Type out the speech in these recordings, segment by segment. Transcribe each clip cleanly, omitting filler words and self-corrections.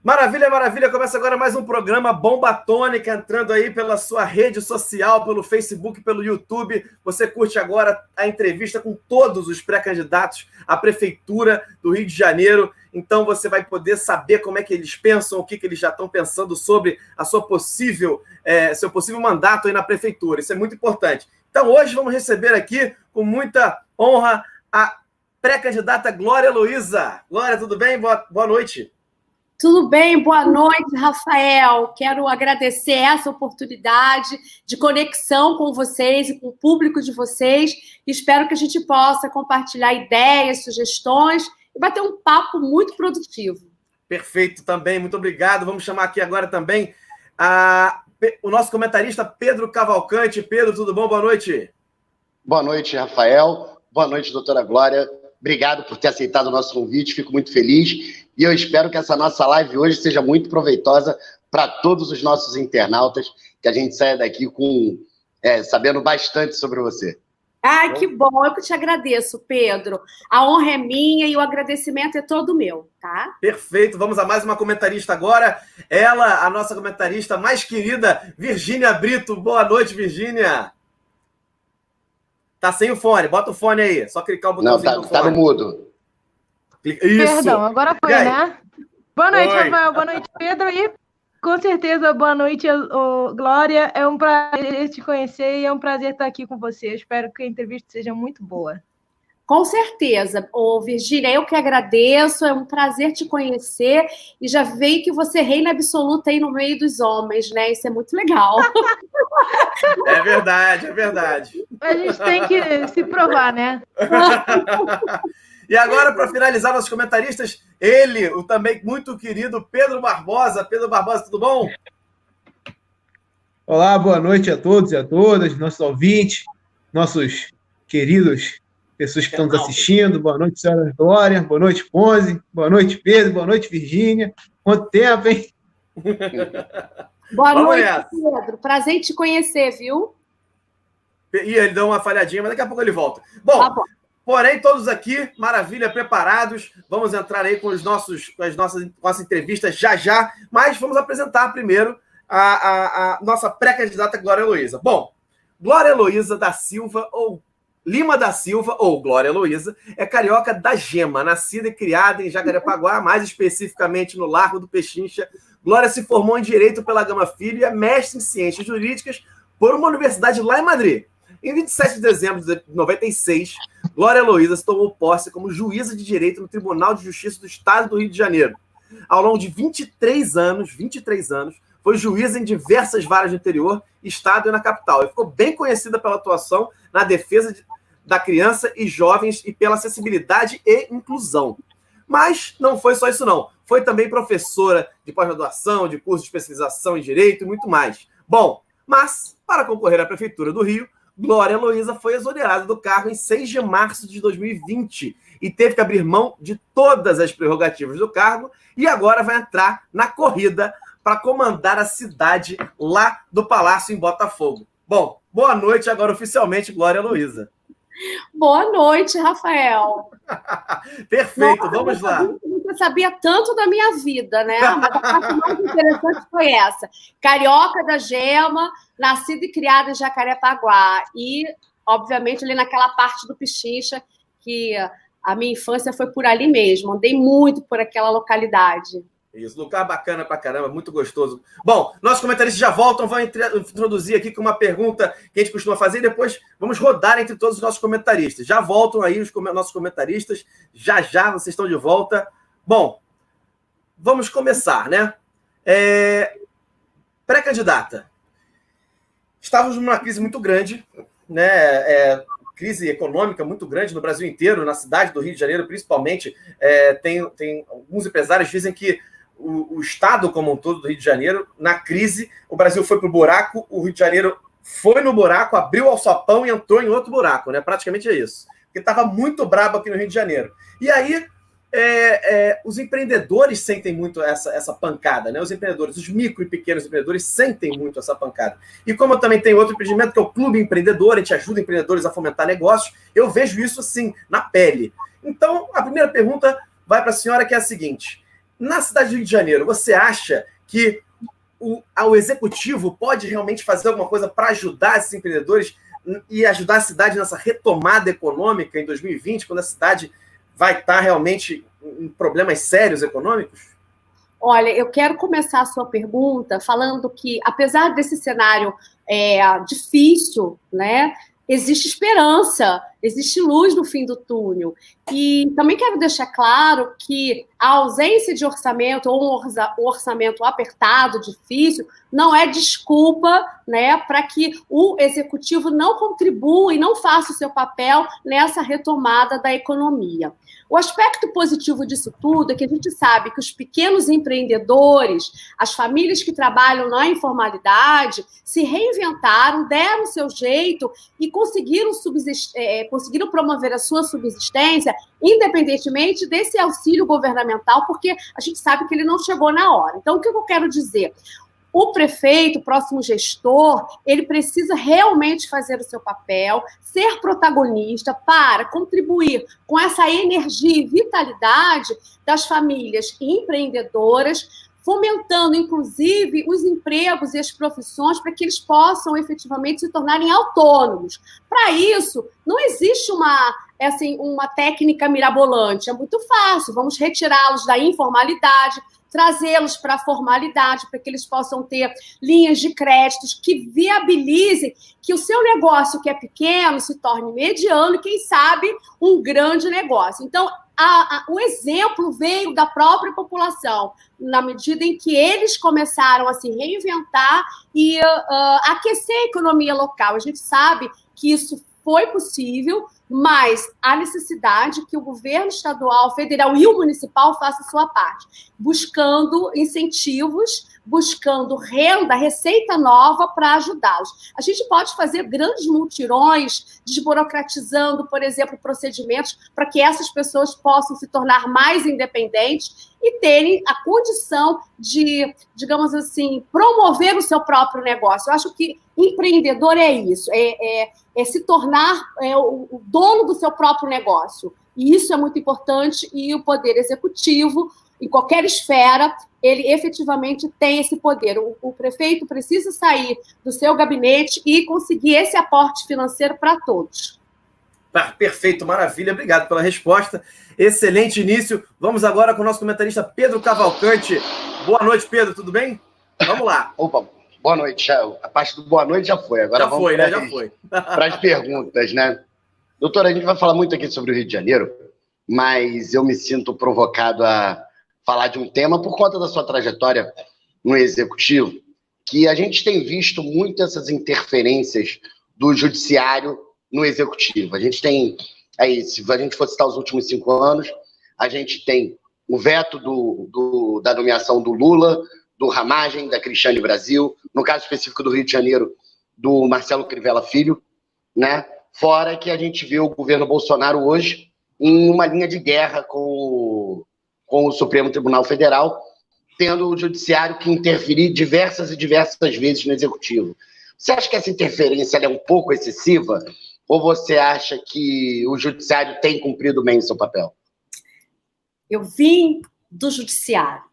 Maravilha, maravilha. Começa agora mais um programa Bomba Atômica, entrando aí pela sua rede social, pelo Facebook, pelo YouTube. Você curte agora a entrevista com todos os pré-candidatos à Prefeitura do Rio de Janeiro. Então você vai poder saber como é que eles pensam, o que eles já estão pensando sobre a sua seu possível mandato aí na Prefeitura. Isso é muito importante. Então hoje vamos receber aqui, com muita honra, a pré-candidata Glória Heloísa. Glória, tudo bem? Boa noite. Tudo bem? Boa noite, Rafael. Quero agradecer essa oportunidade de conexão com vocês e com o público de vocês. Espero que a gente possa compartilhar ideias, sugestões e bater um papo muito produtivo. Perfeito também, muito obrigado. Vamos chamar aqui agora também o nosso comentarista Pedro Cavalcante. Pedro, tudo bom? Boa noite. Boa noite, Rafael. Boa noite, doutora Glória. Obrigado por ter aceitado o nosso convite, fico muito feliz. E eu espero que essa nossa live hoje seja muito proveitosa para todos os nossos internautas, que a gente saia daqui sabendo bastante sobre você. Ai, que bom. Eu que te agradeço, Pedro. A honra é minha e o agradecimento é todo meu, tá? Perfeito. Vamos a mais uma comentarista agora. Ela, a nossa comentarista mais querida, Virgínia Brito. Boa noite, Virgínia. Tá sem o fone. Bota o fone aí. Só clicar o botãozinho do fone. Tá no mudo. Isso. Perdão, agora foi, né? Boa noite, Oi. Rafael. Boa noite, Pedro. E com certeza, boa noite, Glória. É um prazer te conhecer e é um prazer estar aqui com você. Eu espero que a entrevista seja muito boa. Com certeza. Virgínia, eu que agradeço. É um prazer te conhecer. E já veio que você reina absoluta aí no meio dos homens, né? Isso é muito legal. É verdade, é verdade. A gente tem que se provar, né? E agora, para finalizar nossos comentaristas, ele, o também muito querido Pedro Barbosa. Pedro Barbosa, tudo bom? Olá, boa noite a todos e a todas, nossos ouvintes, nossos queridos pessoas que estão nos assistindo. Boa noite, senhora Glória. Boa noite, Ponzi. Boa noite, Pedro. Boa noite, Virgínia. Quanto tempo, hein? Boa noite, Pedro. Prazer em te conhecer, viu? E ele deu uma falhadinha, mas daqui a pouco ele volta. Bom. Porém, todos aqui, maravilha, preparados. Vamos entrar aí com as nossas entrevistas já, mas vamos apresentar primeiro a nossa pré-candidata Glória Heloísa. Bom, Glória Heloísa da Silva, ou Lima da Silva, ou Glória Heloísa, é carioca da Gema, nascida e criada em Jacarepaguá, mais especificamente no Largo do Pechincha. Glória se formou em Direito pela Gama Filho e é mestre em Ciências Jurídicas por uma universidade lá em Madrid. Em 27 de dezembro de 96, Glória Heloísa se tomou posse como juíza de direito no Tribunal de Justiça do Estado do Rio de Janeiro. Ao longo de 23 anos, foi juíza em diversas varas do interior, estado e na capital. E ficou bem conhecida pela atuação na defesa da criança e jovens e pela acessibilidade e inclusão. Mas não foi só isso, não. Foi também professora de pós-graduação, de curso de especialização em direito e muito mais. Bom, mas para concorrer à Prefeitura do Rio, Glória Heloísa foi exonerada do cargo em 6 de março de 2020 e teve que abrir mão de todas as prerrogativas do cargo e agora vai entrar na corrida para comandar a cidade lá do Palácio em Botafogo. Bom, boa noite agora oficialmente, Glória Heloísa. Boa noite, Rafael. Perfeito, nossa, vamos lá. Você sabia tanto da minha vida, né? Mas a parte mais interessante foi essa. Carioca da Gema, nascida e criada em Jacarepaguá. E, obviamente, ali naquela parte do Pechincha, que a minha infância foi por ali mesmo. Andei muito por aquela localidade. Isso, lugar bacana pra caramba, muito gostoso. Bom, nossos comentaristas já voltam, vão introduzir aqui com uma pergunta que a gente costuma fazer e depois vamos rodar entre todos os nossos comentaristas. Já voltam aí os nossos comentaristas, já vocês estão de volta. Bom, vamos começar, né? Pré-candidata. Estávamos numa crise muito grande, né? Crise econômica muito grande no Brasil inteiro, na cidade do Rio de Janeiro, principalmente. Tem alguns empresários que dizem que o Estado como um todo do Rio de Janeiro, na crise, o Brasil foi para o buraco, o Rio de Janeiro foi no buraco, abriu o alçapão e entrou em outro buraco, né? Praticamente é isso. Porque estava muito brabo aqui no Rio de Janeiro. E aí, os empreendedores sentem muito essa pancada, né? Os empreendedores, os micro e pequenos empreendedores sentem muito essa pancada. E como eu também tenho outro empreendimento, que é o Clube Empreendedor, a gente ajuda empreendedores a fomentar negócios, eu vejo isso, assim, na pele. Então, a primeira pergunta vai para a senhora, que é a seguinte: Na cidade do Rio de Janeiro, você acha que o executivo pode realmente fazer alguma coisa para ajudar esses empreendedores e ajudar a cidade nessa retomada econômica em 2020, quando a cidade vai estar realmente em problemas sérios econômicos? Olha, eu quero começar a sua pergunta falando que, apesar desse cenário difícil, né, existe esperança, existe luz no fim do túnel. E também quero deixar claro que a ausência de orçamento ou um orçamento apertado, difícil, não é desculpa, né, para que o executivo não contribua e não faça o seu papel nessa retomada da economia. O aspecto positivo disso tudo é que a gente sabe que os pequenos empreendedores, as famílias que trabalham na informalidade, se reinventaram, deram o seu jeito e conseguiram promover a sua subsistência, independentemente desse auxílio governamental, porque a gente sabe que ele não chegou na hora. Então, o que eu quero dizer? O prefeito, o próximo gestor, ele precisa realmente fazer o seu papel, ser protagonista para contribuir com essa energia e vitalidade das famílias empreendedoras, fomentando, inclusive, os empregos e as profissões para que eles possam efetivamente se tornarem autônomos. Para isso, não existe uma técnica mirabolante, é muito fácil, vamos retirá-los da informalidade, trazê-los para a formalidade, para que eles possam ter linhas de créditos que viabilizem que o seu negócio, que é pequeno, se torne mediano e, quem sabe, um grande negócio. Então, o exemplo veio da própria população, na medida em que eles começaram a se reinventar e aquecer a economia local. A gente sabe que isso foi possível, mas há necessidade que o governo estadual, federal e o municipal façam a sua parte, buscando incentivos, buscando renda, receita nova para ajudá-los. A gente pode fazer grandes mutirões, desburocratizando, por exemplo, procedimentos para que essas pessoas possam se tornar mais independentes e terem a condição de, digamos assim, promover o seu próprio negócio. Eu acho que empreendedor é isso, é se tornar o dono do seu próprio negócio. E isso é muito importante, e o poder executivo, em qualquer esfera, ele efetivamente tem esse poder. O prefeito precisa sair do seu gabinete e conseguir esse aporte financeiro para todos. Perfeito, maravilha. Obrigado pela resposta. Excelente início. Vamos agora com o nosso comentarista Pedro Cavalcante. Boa noite, Pedro. Tudo bem? Vamos lá. Opa, boa noite. A parte do boa noite já foi. Agora vamos para as perguntas, né? Doutora, a gente vai falar muito aqui sobre o Rio de Janeiro, mas eu me sinto provocado a falar de um tema por conta da sua trajetória no Executivo, que a gente tem visto muito essas interferências do Judiciário no Executivo. A gente tem, se a gente for citar os últimos 5 anos, a gente tem o veto da nomeação do Lula, do Ramagem, da Cristiane Brasil, no caso específico do Rio de Janeiro, do Marcelo Crivella Filho, né? Fora que a gente vê o governo Bolsonaro hoje em uma linha de guerra com o Supremo Tribunal Federal, tendo o Judiciário que interferir diversas e diversas vezes no Executivo. Você acha que essa interferência é um pouco excessiva? Ou você acha que o Judiciário tem cumprido bem o seu papel? Eu vim do Judiciário.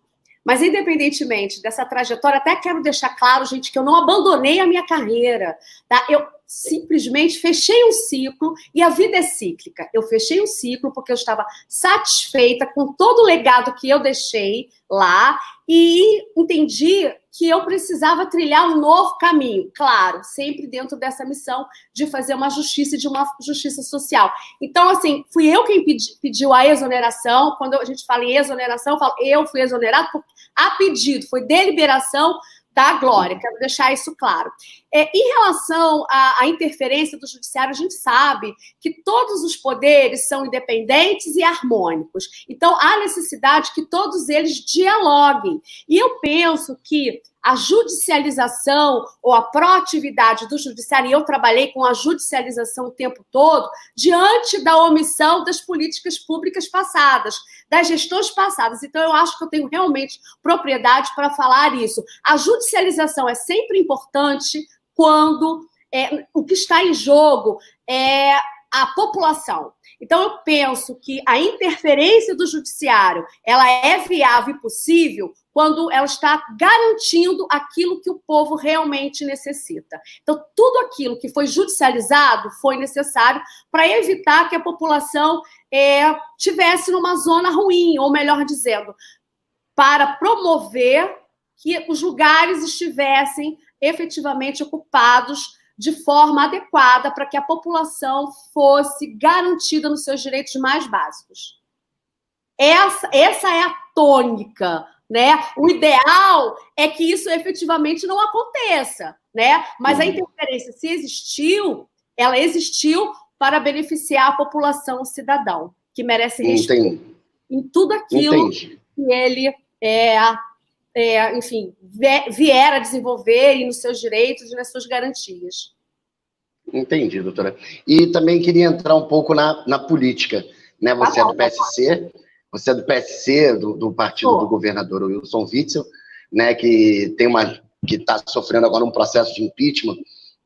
Mas, independentemente dessa trajetória, até quero deixar claro, gente, que eu não abandonei a minha carreira. Tá? Eu simplesmente fechei um ciclo, e a vida é cíclica. Eu fechei um ciclo porque eu estava satisfeita com todo o legado que eu deixei lá e entendi que eu precisava trilhar um novo caminho. Claro, sempre dentro dessa missão de fazer uma justiça e de uma justiça social. Então, assim, fui eu quem pediu a exoneração. Quando a gente fala em exoneração, eu falo, eu fui exonerado a pedido, foi deliberação da Glória, quero deixar isso claro. Em relação à interferência do Judiciário, a gente sabe que todos os poderes são independentes e harmônicos. Então, há necessidade que todos eles dialoguem. E eu penso que a judicialização ou a proatividade do Judiciário, e eu trabalhei com a judicialização o tempo todo, diante da omissão das políticas públicas passadas, das gestões passadas. Então, eu acho que eu tenho realmente propriedade para falar isso. A judicialização é sempre importante quando o que está em jogo é a população. Então, eu penso que a interferência do judiciário ela é viável e possível quando ela está garantindo aquilo que o povo realmente necessita. Então, tudo aquilo que foi judicializado foi necessário para evitar que a população tivesse numa zona ruim, ou melhor dizendo, para promover que os lugares estivessem efetivamente ocupados de forma adequada para que a população fosse garantida nos seus direitos mais básicos. Essa é a tônica, né? O ideal é que isso efetivamente não aconteça, né? Mas a interferência, se existiu, ela existiu para beneficiar a população, o cidadão, que merece respeito em tudo aquilo que ele enfim, vier a desenvolver e nos seus direitos e nas suas garantias. Entendi, doutora. E também queria entrar um pouco na política, né? Você é do PSC, do partido do governador Wilson Witzel, né? Que está sofrendo agora um processo de impeachment.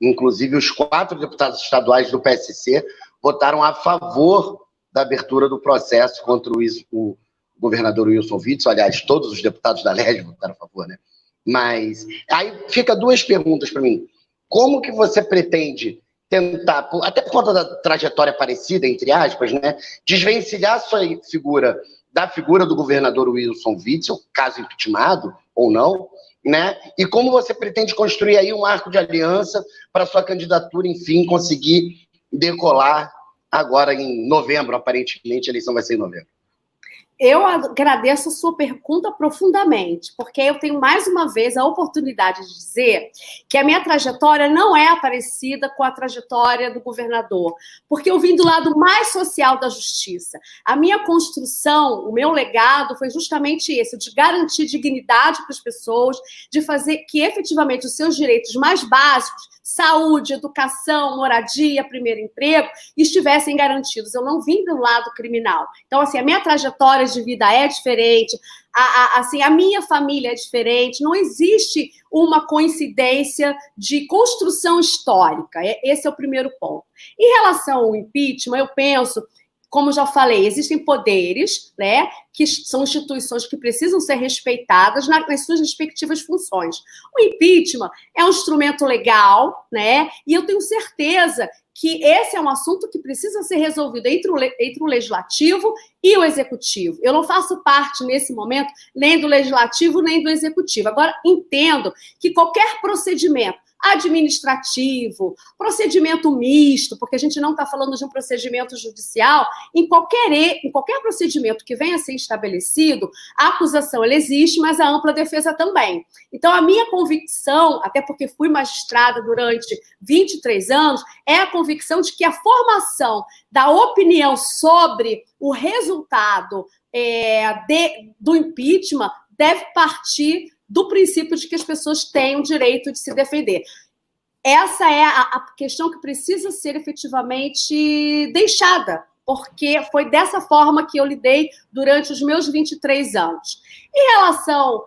Inclusive, os 4 deputados estaduais do PSC votaram a favor da abertura do processo contra o governador Wilson Witzel. Aliás, todos os deputados da LERJ votaram a favor, né? Mas aí fica 2 perguntas para mim. Como que você pretende tentar, até por conta da trajetória parecida, entre aspas, né, desvencilhar sua figura da figura do governador Wilson Witzel, caso impeachmentado ou não, né? E como você pretende construir aí um arco de aliança para sua candidatura, enfim, conseguir decolar agora em novembro, aparentemente a eleição vai ser em novembro. Eu agradeço a sua pergunta profundamente, porque eu tenho mais uma vez a oportunidade de dizer que a minha trajetória não é parecida com a trajetória do governador, porque eu vim do lado mais social da justiça. A minha construção, o meu legado foi justamente esse, de garantir dignidade para as pessoas, de fazer que efetivamente os seus direitos mais básicos, saúde, educação, moradia, primeiro emprego, estivessem garantidos. Eu não vim do lado criminal. Então, assim, a minha trajetória de vida é diferente, a minha família é diferente, não existe uma coincidência de construção histórica. Esse é o primeiro ponto. Em relação ao impeachment, eu penso, como já falei, existem poderes, né, que são instituições que precisam ser respeitadas nas suas respectivas funções. O impeachment é um instrumento legal, né, e eu tenho certeza que esse é um assunto que precisa ser resolvido entre o legislativo e o executivo. Eu não faço parte, nesse momento, nem do legislativo, nem do executivo. Agora, entendo que qualquer procedimento administrativo, procedimento misto, porque a gente não está falando de um procedimento judicial, em qualquer procedimento que venha a ser estabelecido, a acusação ela existe, mas a ampla defesa também. Então, a minha convicção, até porque fui magistrada durante 23 anos, é a convicção de que a formação da opinião sobre o resultado do impeachment deve partir do princípio de que as pessoas têm o direito de se defender. Essa é a questão que precisa ser efetivamente deixada, porque foi dessa forma que eu lidei durante os meus 23 anos. Em relação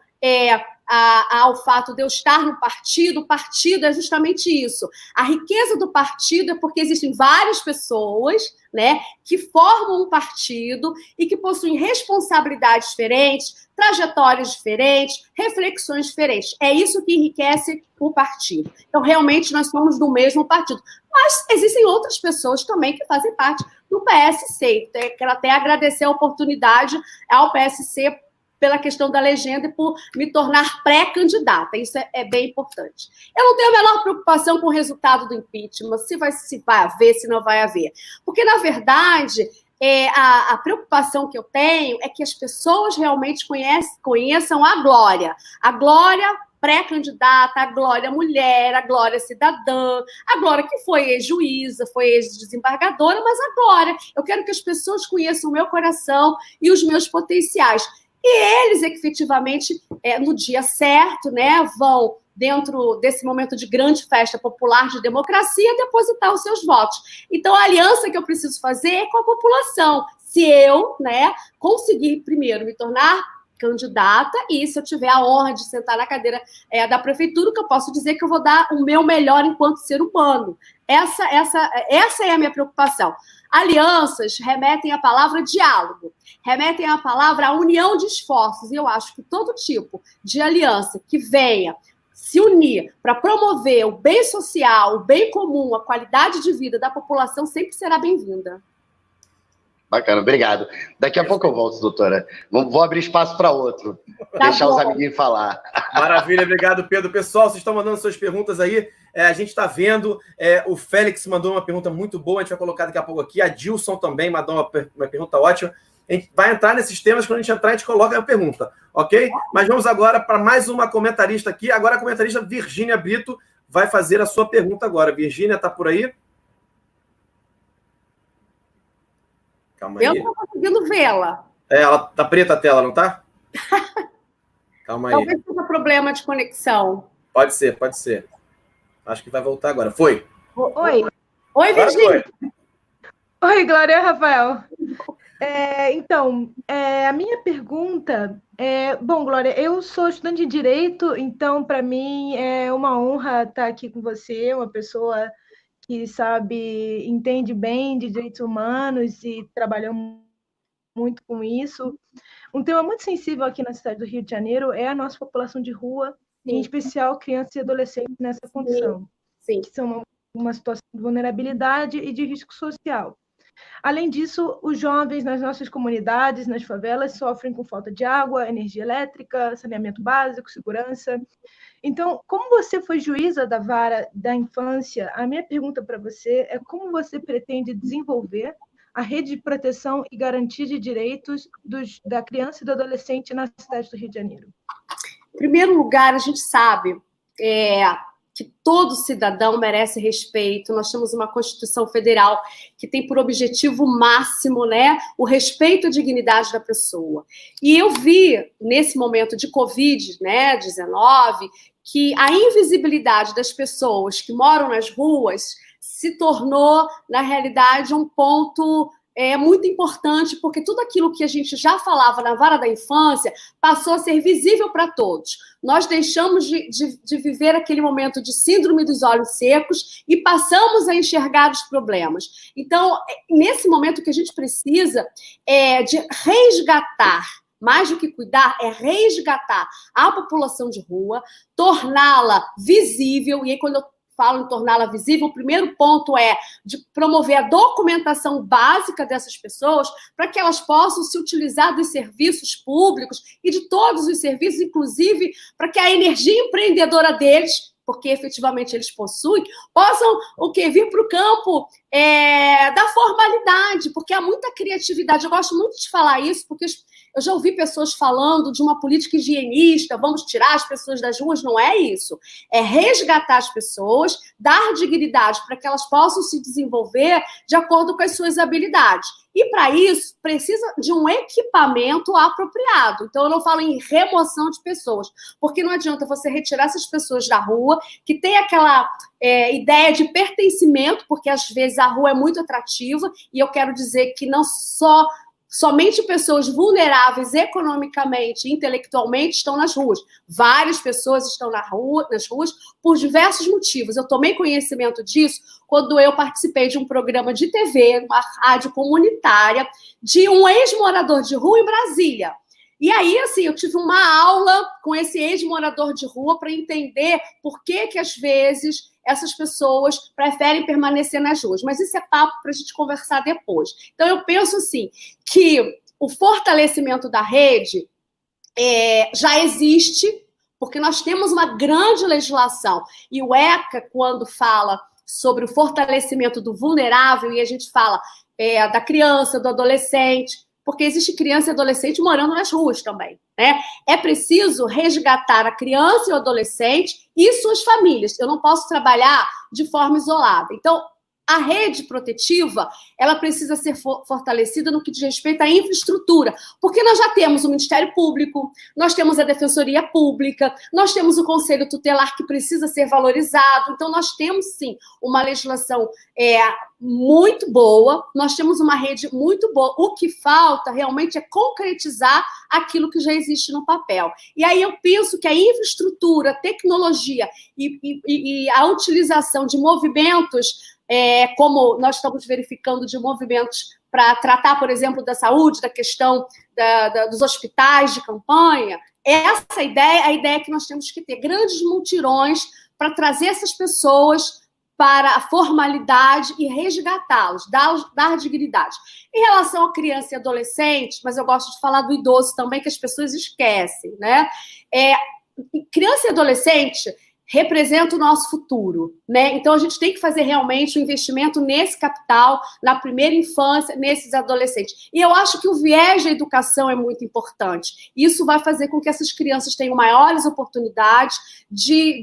ao fato de eu estar no partido, o partido é justamente isso. A riqueza do partido é porque existem várias pessoas, né, que formam um partido e que possuem responsabilidades diferentes, trajetórias diferentes, reflexões diferentes. É isso que enriquece o partido. Então, realmente, nós somos do mesmo partido. Mas existem outras pessoas também que fazem parte do PSC. Quero até agradecer a oportunidade ao PSC pela questão da legenda e por me tornar pré-candidata. Isso é bem importante. Eu não tenho a menor preocupação com o resultado do impeachment, se vai haver, se não vai haver. Porque, na verdade, a preocupação que eu tenho é que as pessoas realmente conheçam a Glória. A Glória pré-candidata, a Glória mulher, a Glória cidadã, a Glória que foi ex-juíza, foi ex-desembargadora, mas a Glória. Eu quero que as pessoas conheçam o meu coração e os meus potenciais. E eles, efetivamente, no dia certo, né, vão, dentro desse momento de grande festa popular de democracia, depositar os seus votos. Então, a aliança que eu preciso fazer é com a população. Se eu, né, conseguir, primeiro, me tornar candidata, e se eu tiver a honra de sentar na cadeira da prefeitura, que eu posso dizer que eu vou dar o meu melhor enquanto ser humano. Essa é a minha preocupação. Alianças remetem à palavra diálogo, remetem à palavra união de esforços, e eu acho que todo tipo de aliança que venha se unir para promover o bem social, o bem comum, a qualidade de vida da população sempre será bem-vinda. Bacana, obrigado. Daqui a pouco eu volto, doutora. Vou abrir espaço para outro. Deixar os amiguinhos falar. Maravilha, obrigado, Pedro. Pessoal, vocês estão mandando suas perguntas aí. A gente está vendo. O Félix mandou uma pergunta muito boa, a gente vai colocar daqui a pouco aqui. A Dilson também mandou uma pergunta ótima. A gente vai entrar nesses temas, quando a gente entrar, a gente coloca a pergunta, ok? Mas vamos agora para mais uma comentarista aqui. Agora a comentarista Virgínia Brito vai fazer a sua pergunta agora. Virgínia, está por aí? Calma aí. Eu não estou conseguindo vê-la. Ela tá preta a tela, não tá? Calma aí. Talvez seja problema de conexão. Pode ser. Acho que vai voltar agora. Foi. Oi, Virgínia. Oi, Glória, Rafael. Então, a minha pergunta é... Bom, Glória, eu sou estudante de Direito, então, para mim, é uma honra estar aqui com você, uma pessoa que entende bem de direitos humanos e trabalhou muito com isso. Um tema muito sensível aqui na cidade do Rio de Janeiro é a nossa população de rua, Sim. em especial crianças e adolescentes nessa condição, Sim. que são uma situação de vulnerabilidade e de risco social. Além disso, os jovens nas nossas comunidades, nas favelas, sofrem com falta de água, energia elétrica, saneamento básico, segurança. Então, como você foi juíza da vara da infância, a minha pergunta para você é como você pretende desenvolver a rede de proteção e garantia de direitos da criança e do adolescente na cidade do Rio de Janeiro? Em primeiro lugar, a gente sabe que todo cidadão merece respeito. Nós temos uma Constituição Federal que tem por objetivo máximo, o respeito à dignidade da pessoa. E eu vi, nesse momento de Covid-19, que a invisibilidade das pessoas que moram nas ruas se tornou, na realidade, um ponto muito importante, porque tudo aquilo que a gente já falava na vara da infância passou a ser visível para todos. Nós deixamos de viver aquele momento de síndrome dos olhos secos e passamos a enxergar os problemas. Então, nesse momento, o que a gente precisa é de resgatar, mais do que cuidar, é resgatar a população de rua, torná-la visível, e aí quando eu falo em torná-la visível, o primeiro ponto é de promover a documentação básica dessas pessoas para que elas possam se utilizar dos serviços públicos e de todos os serviços, inclusive para que a energia empreendedora deles, porque efetivamente eles possuem, possam vir para o campo da formalidade, porque há muita criatividade. Eu gosto muito de falar isso, porque eu já ouvi pessoas falando de uma política higienista, vamos tirar as pessoas das ruas. Não é isso. É resgatar as pessoas, dar dignidade para que elas possam se desenvolver de acordo com as suas habilidades. E, para isso, precisa de um equipamento apropriado. Então, eu não falo em remoção de pessoas, porque não adianta você retirar essas pessoas da rua, que tem aquela ideia de pertencimento, porque, às vezes, a rua é muito atrativa, e eu quero dizer que não somente pessoas vulneráveis economicamente e intelectualmente estão nas ruas. Várias pessoas estão nas ruas por diversos motivos. Eu tomei conhecimento disso quando eu participei de um programa de TV, uma rádio comunitária, de um ex-morador de rua em Brasília. E aí, assim, eu tive uma aula com esse ex-morador de rua para entender por que, às vezes, essas pessoas preferem permanecer nas ruas. Mas isso é papo para a gente conversar depois. Então, eu penso, assim, que o fortalecimento da rede já existe, porque nós temos uma grande legislação. E o ECA, quando fala sobre o fortalecimento do vulnerável, e a gente fala da criança, do adolescente, porque existe criança e adolescente morando nas ruas também, né? É preciso resgatar a criança e o adolescente e suas famílias. Eu não posso trabalhar de forma isolada. Então, A rede protetiva, ela precisa ser fortalecida no que diz respeito à infraestrutura, porque nós já temos o Ministério Público, nós temos a Defensoria Pública, nós temos o Conselho Tutelar que precisa ser valorizado, então nós temos, sim, uma legislação muito boa, nós temos uma rede muito boa. O que falta realmente é concretizar aquilo que já existe no papel. E aí eu penso que a infraestrutura, a tecnologia e a utilização de movimentos, como nós estamos verificando, de movimentos para tratar, por exemplo, da saúde, da questão dos hospitais de campanha, essa ideia, a ideia que nós temos que ter grandes multirões para trazer essas pessoas para a formalidade e resgatá-los, dar dignidade. Em relação a criança e adolescente, mas eu gosto de falar do idoso também, que as pessoas esquecem, né? Criança e adolescente representa o nosso futuro, né? Então, a gente tem que fazer realmente um investimento nesse capital, na primeira infância, nesses adolescentes. E eu acho que o viés da educação é muito importante. Isso vai fazer com que essas crianças tenham maiores oportunidades de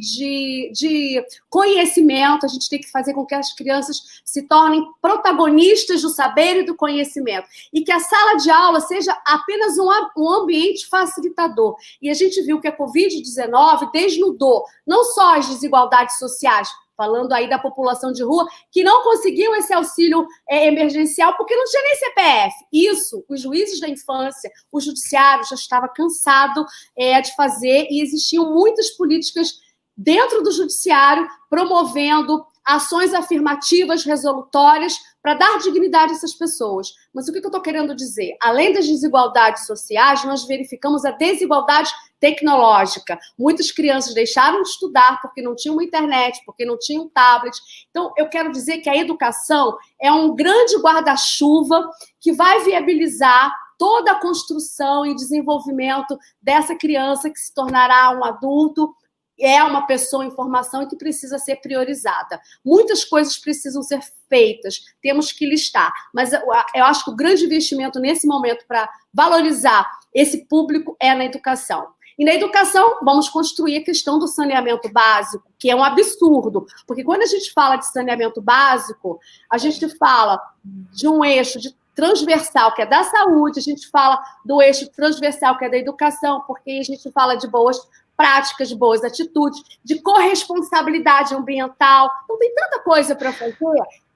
conhecimento. A gente tem que fazer com que as crianças se tornem protagonistas do saber e do conhecimento. E que a sala de aula seja apenas um ambiente facilitador. E a gente viu que a Covid-19 desnudou não só as desigualdades sociais, falando aí da população de rua, que não conseguiam esse auxílio emergencial porque não tinha nem CPF. Isso, os juízes da infância, o judiciário já estava cansado de fazer, e existiam muitas políticas dentro do judiciário promovendo ações afirmativas, resolutórias, para dar dignidade a essas pessoas. Mas o que eu estou querendo dizer? Além das desigualdades sociais, nós verificamos a desigualdade tecnológica. Muitas crianças deixaram de estudar porque não tinham internet, porque não tinham tablet. Então, eu quero dizer que a educação é um grande guarda-chuva que vai viabilizar toda a construção e desenvolvimento dessa criança que se tornará um adulto, é uma pessoa em formação e que precisa ser priorizada. Muitas coisas precisam ser feitas, temos que listar, mas eu acho que o grande investimento nesse momento para valorizar esse público é na educação. E na educação, vamos construir a questão do saneamento básico, que é um absurdo, porque quando a gente fala de saneamento básico, a gente fala de um eixo transversal, que é da saúde, a gente fala do eixo transversal, que é da educação, porque a gente fala de boas práticas, de boas atitudes, de corresponsabilidade ambiental. Então, tem tanta coisa para fazer.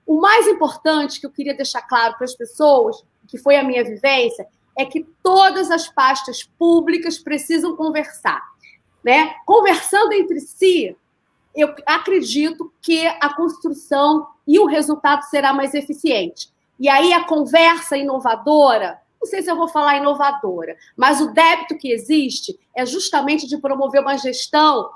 O mais importante que eu queria deixar claro para as pessoas, que foi a minha vivência, é que todas as pastas públicas precisam conversar, né? Conversando entre si, eu acredito que a construção e o resultado será mais eficiente. E aí a conversa inovadora, não sei se eu vou falar inovadora, mas o débito que existe é justamente de promover uma gestão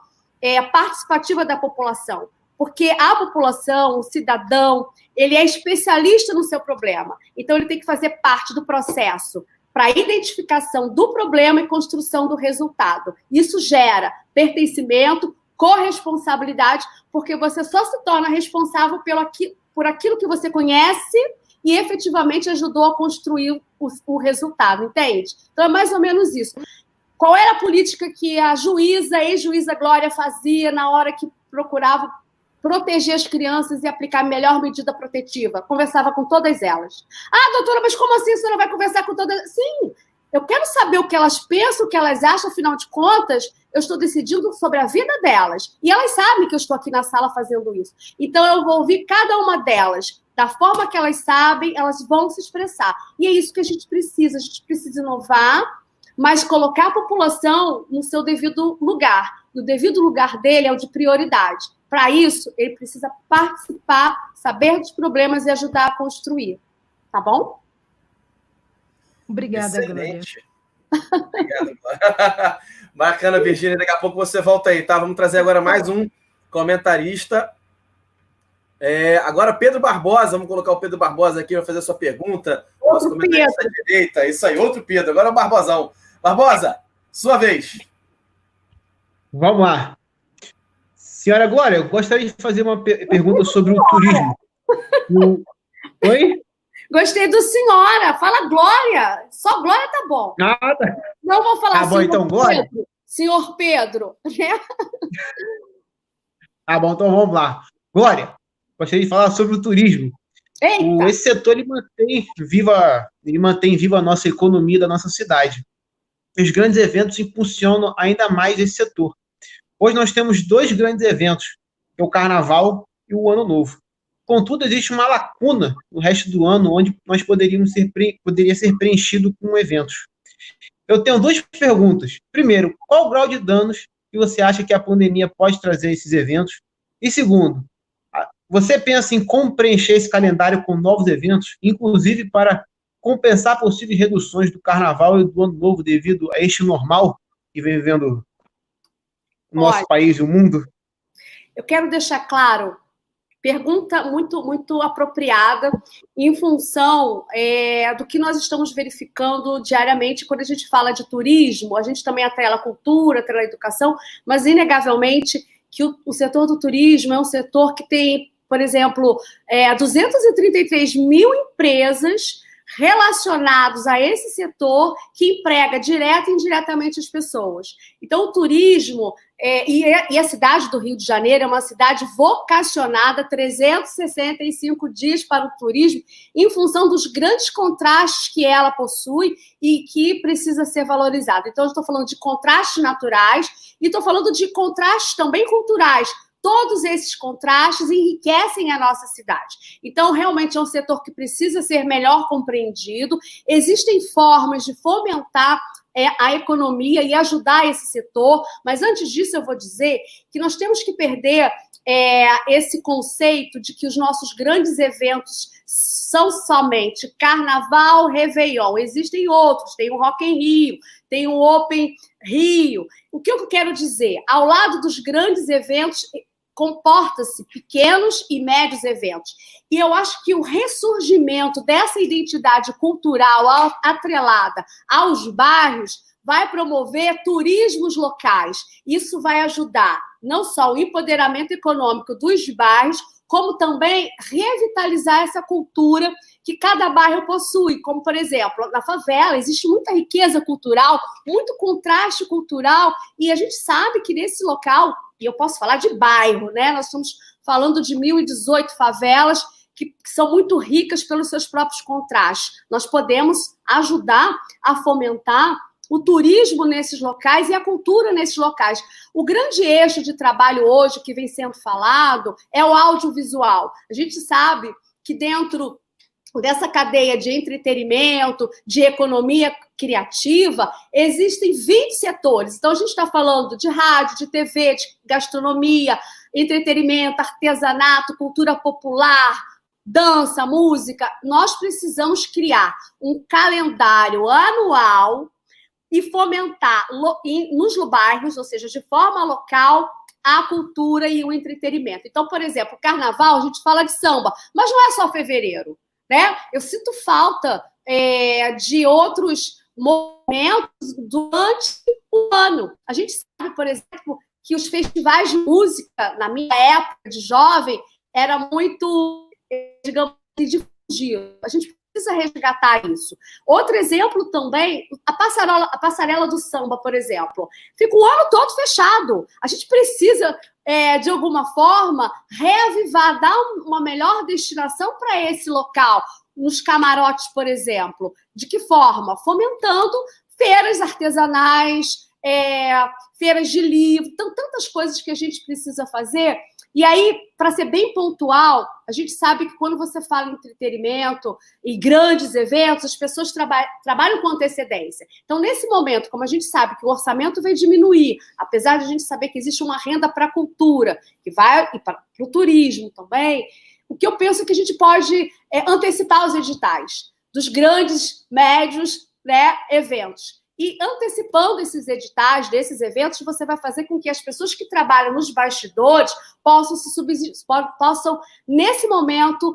participativa da população, porque a população, o cidadão, ele é especialista no seu problema, então ele tem que fazer parte do processo para a identificação do problema e construção do resultado. Isso gera pertencimento, corresponsabilidade, porque você só se torna responsável por aquilo que você conhece e efetivamente ajudou a construir o resultado, entende? Então é mais ou menos isso. Qual era a política que a ex-juíza Glória fazia na hora que procurava proteger as crianças e aplicar a melhor medida protetiva? Conversava com todas elas. Ah, doutora, mas como assim você não vai conversar com todas? Sim, eu quero saber o que elas pensam, o que elas acham, afinal de contas, eu estou decidindo sobre a vida delas. E elas sabem que eu estou aqui na sala fazendo isso. Então, eu vou ouvir cada uma delas. Da forma que elas sabem, elas vão se expressar. E é isso que a gente precisa. A gente precisa inovar, mas colocar a população no seu devido lugar. E o devido lugar dele é o de prioridade. Para isso, ele precisa participar, saber dos problemas e ajudar a construir. Tá bom? Obrigada, excelente. Glória. Obrigado. Bacana, Virgínia. Daqui a pouco você volta aí, tá? Vamos trazer agora mais um comentarista. Agora, Pedro Barbosa. Vamos colocar o Pedro Barbosa aqui para fazer a sua pergunta. Nosso comentarista da direita. Isso aí, outro Pedro. Agora é o Barbosão. Barbosa, sua vez. Vamos lá. Senhora Glória, eu gostaria de fazer uma pergunta sobre o turismo. Oi? Gostei do senhora. Fala Glória. Só Glória tá bom. Nada. Não vou falar tá bom, então, Glória. Senhor Pedro. Tá bom, então vamos lá. Glória, gostaria de falar sobre o turismo. Esse setor ele mantém viva a nossa economia da nossa cidade. Os grandes eventos impulsionam ainda mais esse setor. Hoje nós temos 2 grandes eventos, que é o Carnaval e o Ano Novo. Contudo, existe uma lacuna no resto do ano onde nós poderia ser preenchido com eventos. Eu tenho 2 perguntas. Primeiro, qual o grau de danos que você acha que a pandemia pode trazer a esses eventos? E segundo, você pensa em como preencher esse calendário com novos eventos, inclusive para compensar possíveis reduções do Carnaval e do Ano Novo devido a este normal que vem vivendo o nosso país e o mundo? Eu quero deixar claro, pergunta muito, muito apropriada em função do que nós estamos verificando diariamente quando a gente fala de turismo. A gente também atrela a cultura, atrela a educação, mas inegavelmente que o setor do turismo é um setor que tem, por exemplo, 233 mil empresas relacionados a esse setor que emprega direta e indiretamente as pessoas. Então, o turismo, e a cidade do Rio de Janeiro é uma cidade vocacionada 365 dias para o turismo, em função dos grandes contrastes que ela possui e que precisa ser valorizado. Então, eu estou falando de contrastes naturais e estou falando de contrastes também culturais. Todos esses contrastes enriquecem a nossa cidade. Então, realmente é um setor que precisa ser melhor compreendido. Existem formas de fomentar a economia e ajudar esse setor, mas antes disso eu vou dizer que nós temos que perder esse conceito de que os nossos grandes eventos são somente Carnaval, Réveillon. Existem outros, tem o Rock in Rio, tem o Open Rio. O que eu quero dizer? Ao lado dos grandes eventos, comporta-se pequenos e médios eventos. E eu acho que o ressurgimento dessa identidade cultural atrelada aos bairros vai promover turismos locais. Isso vai ajudar não só o empoderamento econômico dos bairros, como também revitalizar essa cultura que cada bairro possui. Como, por exemplo, na favela existe muita riqueza cultural, muito contraste cultural, e a gente sabe que nesse local, e eu posso falar de bairro, né? Nós estamos falando de 1.018 favelas que são muito ricas pelos seus próprios contrastes. Nós podemos ajudar a fomentar o turismo nesses locais e a cultura nesses locais. O grande eixo de trabalho hoje que vem sendo falado é o audiovisual. A gente sabe que dentro dessa cadeia de entretenimento, de economia criativa, existem 20 setores. Então, a gente está falando de rádio, de TV, de gastronomia, entretenimento, artesanato, cultura popular, dança, música. Nós precisamos criar um calendário anual e fomentar nos bairros, ou seja, de forma local, a cultura e o entretenimento. Então, por exemplo, Carnaval, a gente fala de samba, mas não é só fevereiro, né? Eu sinto falta de outros momentos durante o ano. A gente sabe, por exemplo, que os festivais de música, na minha época de jovem, era muito, digamos, difundido. A gente precisa resgatar isso. Outro exemplo também, a passarela do samba, por exemplo. Fica o ano todo fechado. A gente precisa, de alguma forma, reavivar, dar uma melhor destinação para esse local. Nos camarotes, por exemplo. De que forma? Fomentando feiras artesanais, feiras de livro, tantas coisas que a gente precisa fazer. E aí, para ser bem pontual, a gente sabe que quando você fala em entretenimento e grandes eventos, as pessoas trabalham com antecedência. Então, nesse momento, como a gente sabe que o orçamento vai diminuir, apesar de a gente saber que existe uma renda para a cultura, que vai e para o turismo também, o que eu penso é que a gente pode antecipar os editais dos grandes, médios, né, eventos. E antecipando esses editais, desses eventos, você vai fazer com que as pessoas que trabalham nos bastidores possam nesse momento,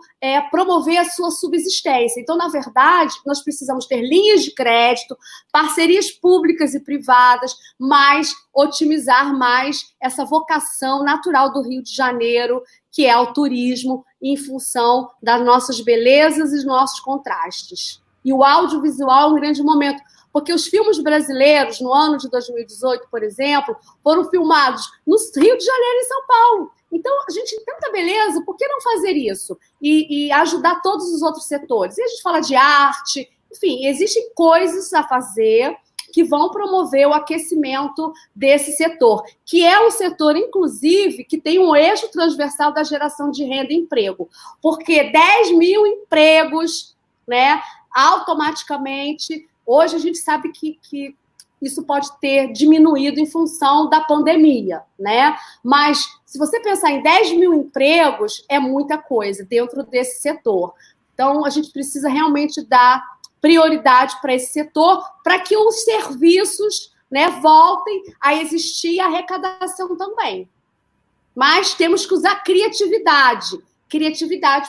promover a sua subsistência. Então, na verdade, nós precisamos ter linhas de crédito, parcerias públicas e privadas, mas otimizar mais essa vocação natural do Rio de Janeiro, que é o turismo, em função das nossas belezas e nossos contrastes. E o audiovisual é um grande momento, porque os filmes brasileiros, no ano de 2018, por exemplo, foram filmados no Rio de Janeiro e em São Paulo. Então, a gente tenta beleza, por que não fazer isso? E ajudar todos os outros setores. E a gente fala de arte, enfim, existem coisas a fazer que vão promover o aquecimento desse setor, que é um setor, inclusive, que tem um eixo transversal da geração de renda e emprego. Porque 10 mil empregos, né, automaticamente, hoje a gente sabe que isso pode ter diminuído em função da pandemia, né? Mas, se você pensar em 10 mil empregos, é muita coisa dentro desse setor. Então, a gente precisa realmente dar prioridade para esse setor, para que os serviços, né, voltem a existir e a arrecadação também. Mas temos que usar criatividade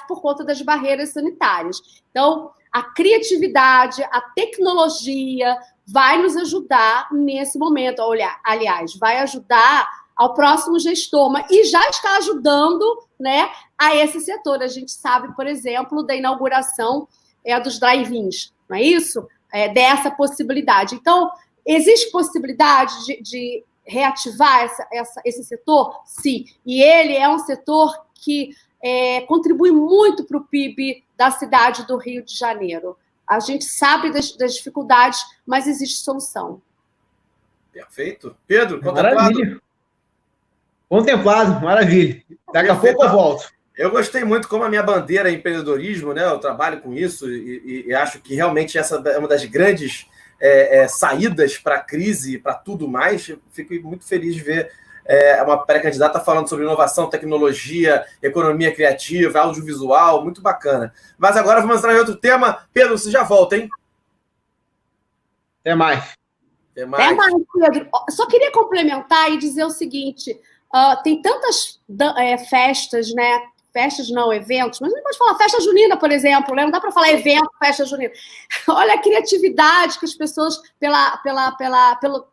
por conta das barreiras sanitárias. Então, a criatividade, a tecnologia vai nos ajudar nesse momento. Olha, aliás, vai ajudar ao próximo gestor, e já está ajudando, né, a esse setor. A gente sabe, por exemplo, da inauguração dos drive-ins, não é isso? Dessa possibilidade. Então, existe possibilidade de reativar esse setor? Sim. E ele é um setor que contribui muito para o PIB da cidade do Rio de Janeiro. A gente sabe das dificuldades, mas existe solução. Perfeito. Pedro, maravilha. Contemplado, maravilha. Daqui a pouco eu volto. Eu gostei muito como a minha bandeira é empreendedorismo, né? Eu trabalho com isso e acho que realmente essa é uma das grandes saídas para a crise, para tudo mais. Eu fico muito feliz de ver uma pré-candidata falando sobre inovação, tecnologia, economia criativa, audiovisual, muito bacana. Mas agora vamos entrar em outro tema. Pedro, você já volta, hein? Até mais. Até mais, Pedro. Só queria complementar e dizer o seguinte, tem tantas festas, né? Festas não, eventos, mas a gente pode falar festa junina, por exemplo, né? Não dá para falar evento, festa junina. Olha a criatividade que as pessoas, pelo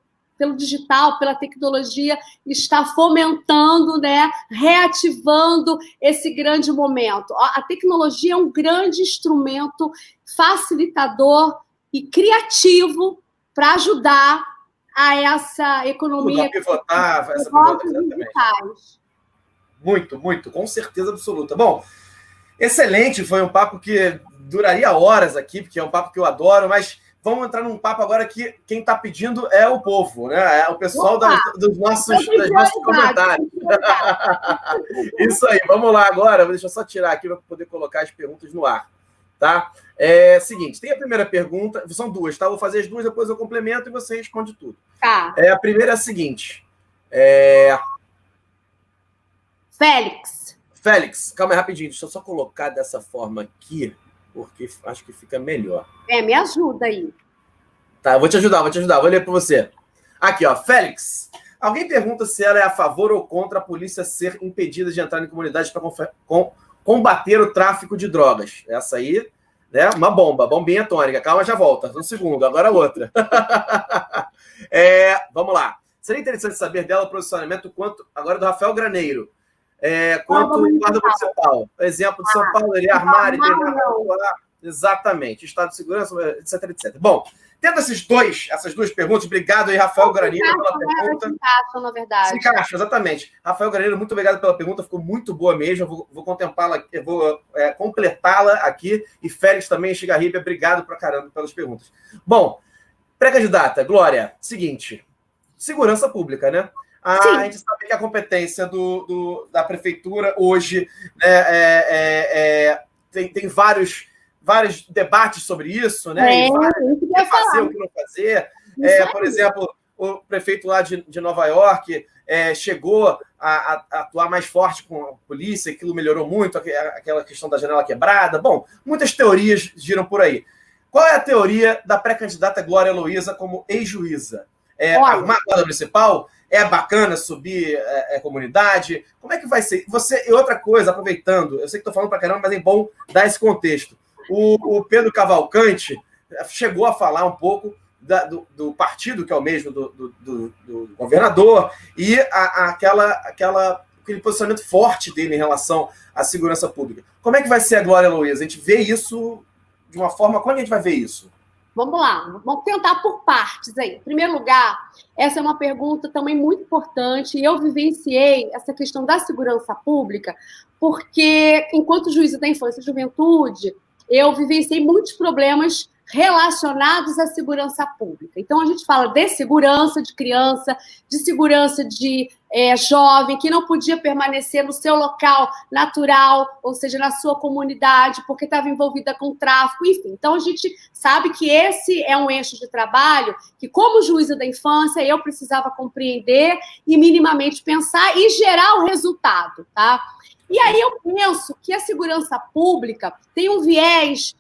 digital, pela tecnologia, está fomentando, né? Reativando esse grande momento. A tecnologia é um grande instrumento facilitador e criativo para ajudar a essa economia. Pivotar, essa pivota, exatamente. Muito, muito, com certeza absoluta. Bom, excelente, foi um papo que duraria horas aqui, porque é um papo que eu adoro, mas vamos entrar num papo agora que quem está pedindo é o povo, né? É o pessoal dos nossos comentários. Isso aí, vamos lá agora. Deixa eu só tirar aqui para poder colocar as perguntas no ar, tá? Seguinte, tem a primeira pergunta, são duas, tá? Vou fazer as duas, depois eu complemento e você responde tudo. Tá. A primeira é a seguinte. Félix, calma aí rapidinho, deixa eu só colocar dessa forma aqui, porque acho que fica melhor. Me ajuda aí. Tá, eu vou te ajudar, vou ler para você. Aqui, ó, Félix. Alguém pergunta se ela é a favor ou contra a polícia ser impedida de entrar em comunidades para combater o tráfico de drogas. Essa aí, né, uma bombinha tônica. Calma, já volta. Um segundo, agora outra. Vamos lá. Seria interessante saber dela o posicionamento agora do Rafael Graneiro. Quanto ao guarda municipal. Exemplo de São Paulo, ele armar, ele exatamente, estado de segurança, etc, etc. Bom, tendo essas duas perguntas, obrigado aí, Rafael Graneiro, pela pergunta. Se encaixam, na verdade. Se encaixam, exatamente. Rafael Graneiro, muito obrigado pela pergunta, ficou muito boa mesmo, vou contemplá-la, vou completá-la aqui, e Félix também, Xigarribe, obrigado pra caramba pelas perguntas. Bom, pré-candidata, Glória, seguinte, segurança pública, né? A gente sabe que a competência da prefeitura hoje, né, tem vários debates sobre isso, né? O que fazer, o que não fazer. Por exemplo, o prefeito lá de Nova York chegou a atuar mais forte com a polícia, aquilo melhorou muito, aquela questão da janela quebrada. Bom, muitas teorias giram por aí. Qual é a teoria da pré-candidata Glória Heloísa como ex-juíza? Arrumar a guarda municipal? É bacana subir a comunidade? Como é que vai ser? E outra coisa, aproveitando, eu sei que estou falando para caramba, mas é bom dar esse contexto. O Pedro Cavalcante chegou a falar um pouco do partido, que é o mesmo do governador, e aquele posicionamento forte dele em relação à segurança pública. Como é que vai ser a Glória Heloísa? A gente vê isso de uma forma... Como é que a gente vai ver isso? Vamos lá, vamos tentar por partes aí. Em primeiro lugar, essa é uma pergunta também muito importante, e eu vivenciei essa questão da segurança pública, porque, enquanto juíza da infância e juventude, eu vivenciei muitos problemas relacionados à segurança pública. Então, a gente fala de segurança de criança, de segurança de jovem, que não podia permanecer no seu local natural, ou seja, na sua comunidade, porque estava envolvida com tráfico, enfim. Então, a gente sabe que esse é um eixo de trabalho que, como juíza da infância, eu precisava compreender e minimamente pensar e gerar o resultado, tá? E aí eu penso que a segurança pública tem um viés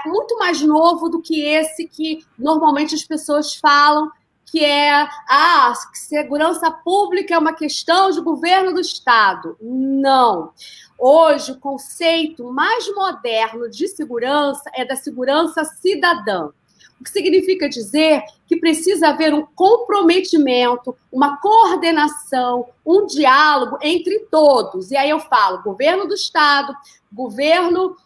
muito mais novo do que esse que normalmente as pessoas falam, que é segurança pública é uma questão de governo do Estado. Não. Hoje, o conceito mais moderno de segurança é da segurança cidadã. O que significa dizer que precisa haver um comprometimento, uma coordenação, um diálogo entre todos. E aí eu falo governo do Estado, governo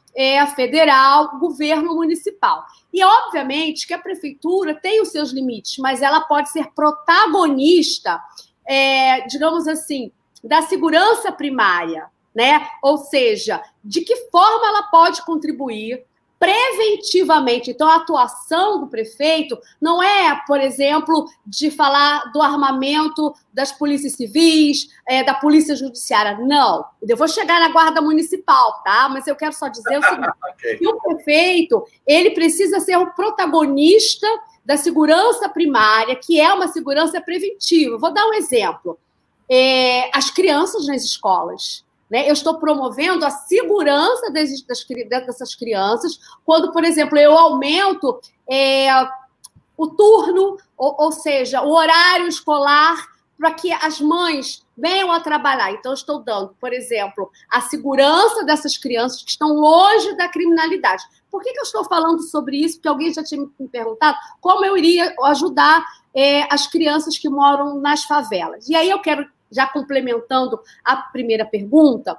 federal, governo municipal. E, obviamente, que a prefeitura tem os seus limites, mas ela pode ser protagonista, digamos assim, da segurança primária, né? Ou seja, de que forma ela pode contribuir preventivamente. Então, a atuação do prefeito não é, por exemplo, de falar do armamento das polícias civis, da polícia judiciária. Não. Eu vou chegar na guarda municipal, tá? Mas eu quero só dizer o seguinte, que o prefeito, ele precisa ser o protagonista da segurança primária, que é uma segurança preventiva. Vou dar um exemplo. As crianças nas escolas. Eu estou promovendo a segurança dessas crianças quando, por exemplo, eu aumento o turno, ou seja, o horário escolar para que as mães venham a trabalhar. Então, eu estou dando, por exemplo, a segurança dessas crianças que estão longe da criminalidade. Por que eu estou falando sobre isso? Porque alguém já tinha me perguntado como eu iria ajudar as crianças que moram nas favelas. E aí eu quero, já complementando a primeira pergunta,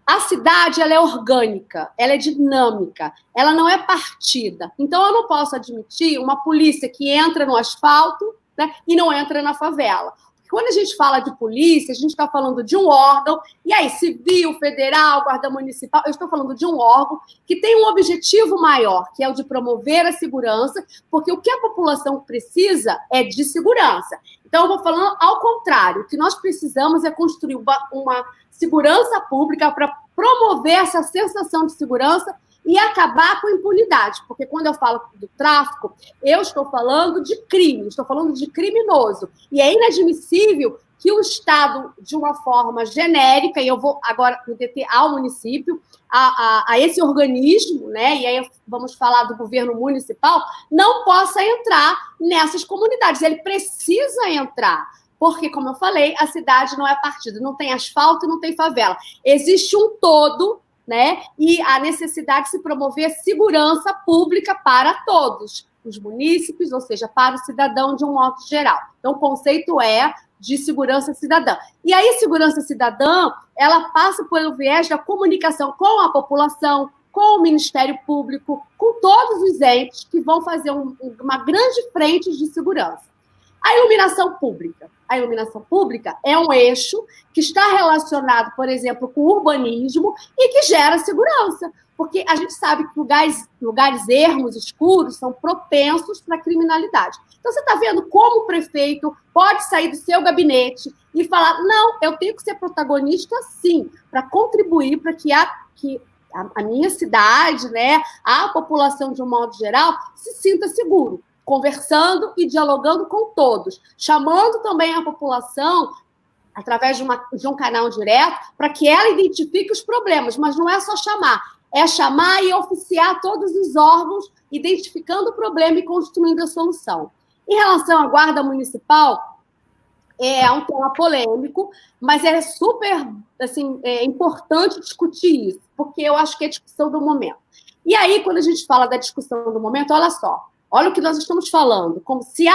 a cidade ela é orgânica, ela é dinâmica, ela não é partida. Então, eu não posso admitir uma polícia que entra no asfalto, né, e não entra na favela. Quando a gente fala de polícia, a gente está falando de um órgão, e aí, civil, federal, guarda municipal, eu estou falando de um órgão que tem um objetivo maior, que é o de promover a segurança, porque o que a população precisa é de segurança. Então, eu vou falando ao contrário, o que nós precisamos é construir uma segurança pública para promover essa sensação de segurança e acabar com a impunidade, porque quando eu falo do tráfico, eu estou falando de crime, estou falando de criminoso, e é inadmissível que o Estado, de uma forma genérica, e eu vou agora me deter ao município, a esse organismo, né, e aí vamos falar do governo municipal, não possa entrar nessas comunidades, ele precisa entrar, porque, como eu falei, a cidade não é partida, não tem asfalto e não tem favela, existe um todo, né? E a necessidade de se promover segurança pública para todos, os munícipes, ou seja, para o cidadão de um modo geral. Então, o conceito é de segurança cidadã. E aí, segurança cidadã, ela passa pelo viés da comunicação com a população, com o Ministério Público, com todos os entes que vão fazer uma grande frente de segurança. A iluminação pública. A iluminação pública é um eixo que está relacionado, por exemplo, com o urbanismo e que gera segurança, porque a gente sabe que lugares ermos, escuros, são propensos para a criminalidade. Então, você está vendo como o prefeito pode sair do seu gabinete e falar, não, eu tenho que ser protagonista, sim, para contribuir para que a minha cidade, né, a população, de um modo geral, se sinta seguro, conversando e dialogando com todos, chamando também a população, através de um canal direto, para que ela identifique os problemas, mas não é só chamar, é chamar e oficiar todos os órgãos, identificando o problema e construindo a solução. Em relação à guarda municipal, é um tema polêmico, mas é super importante discutir isso, porque eu acho que é a discussão do momento. E aí, quando a gente fala da discussão do momento, olha só, olha o que nós estamos falando, como se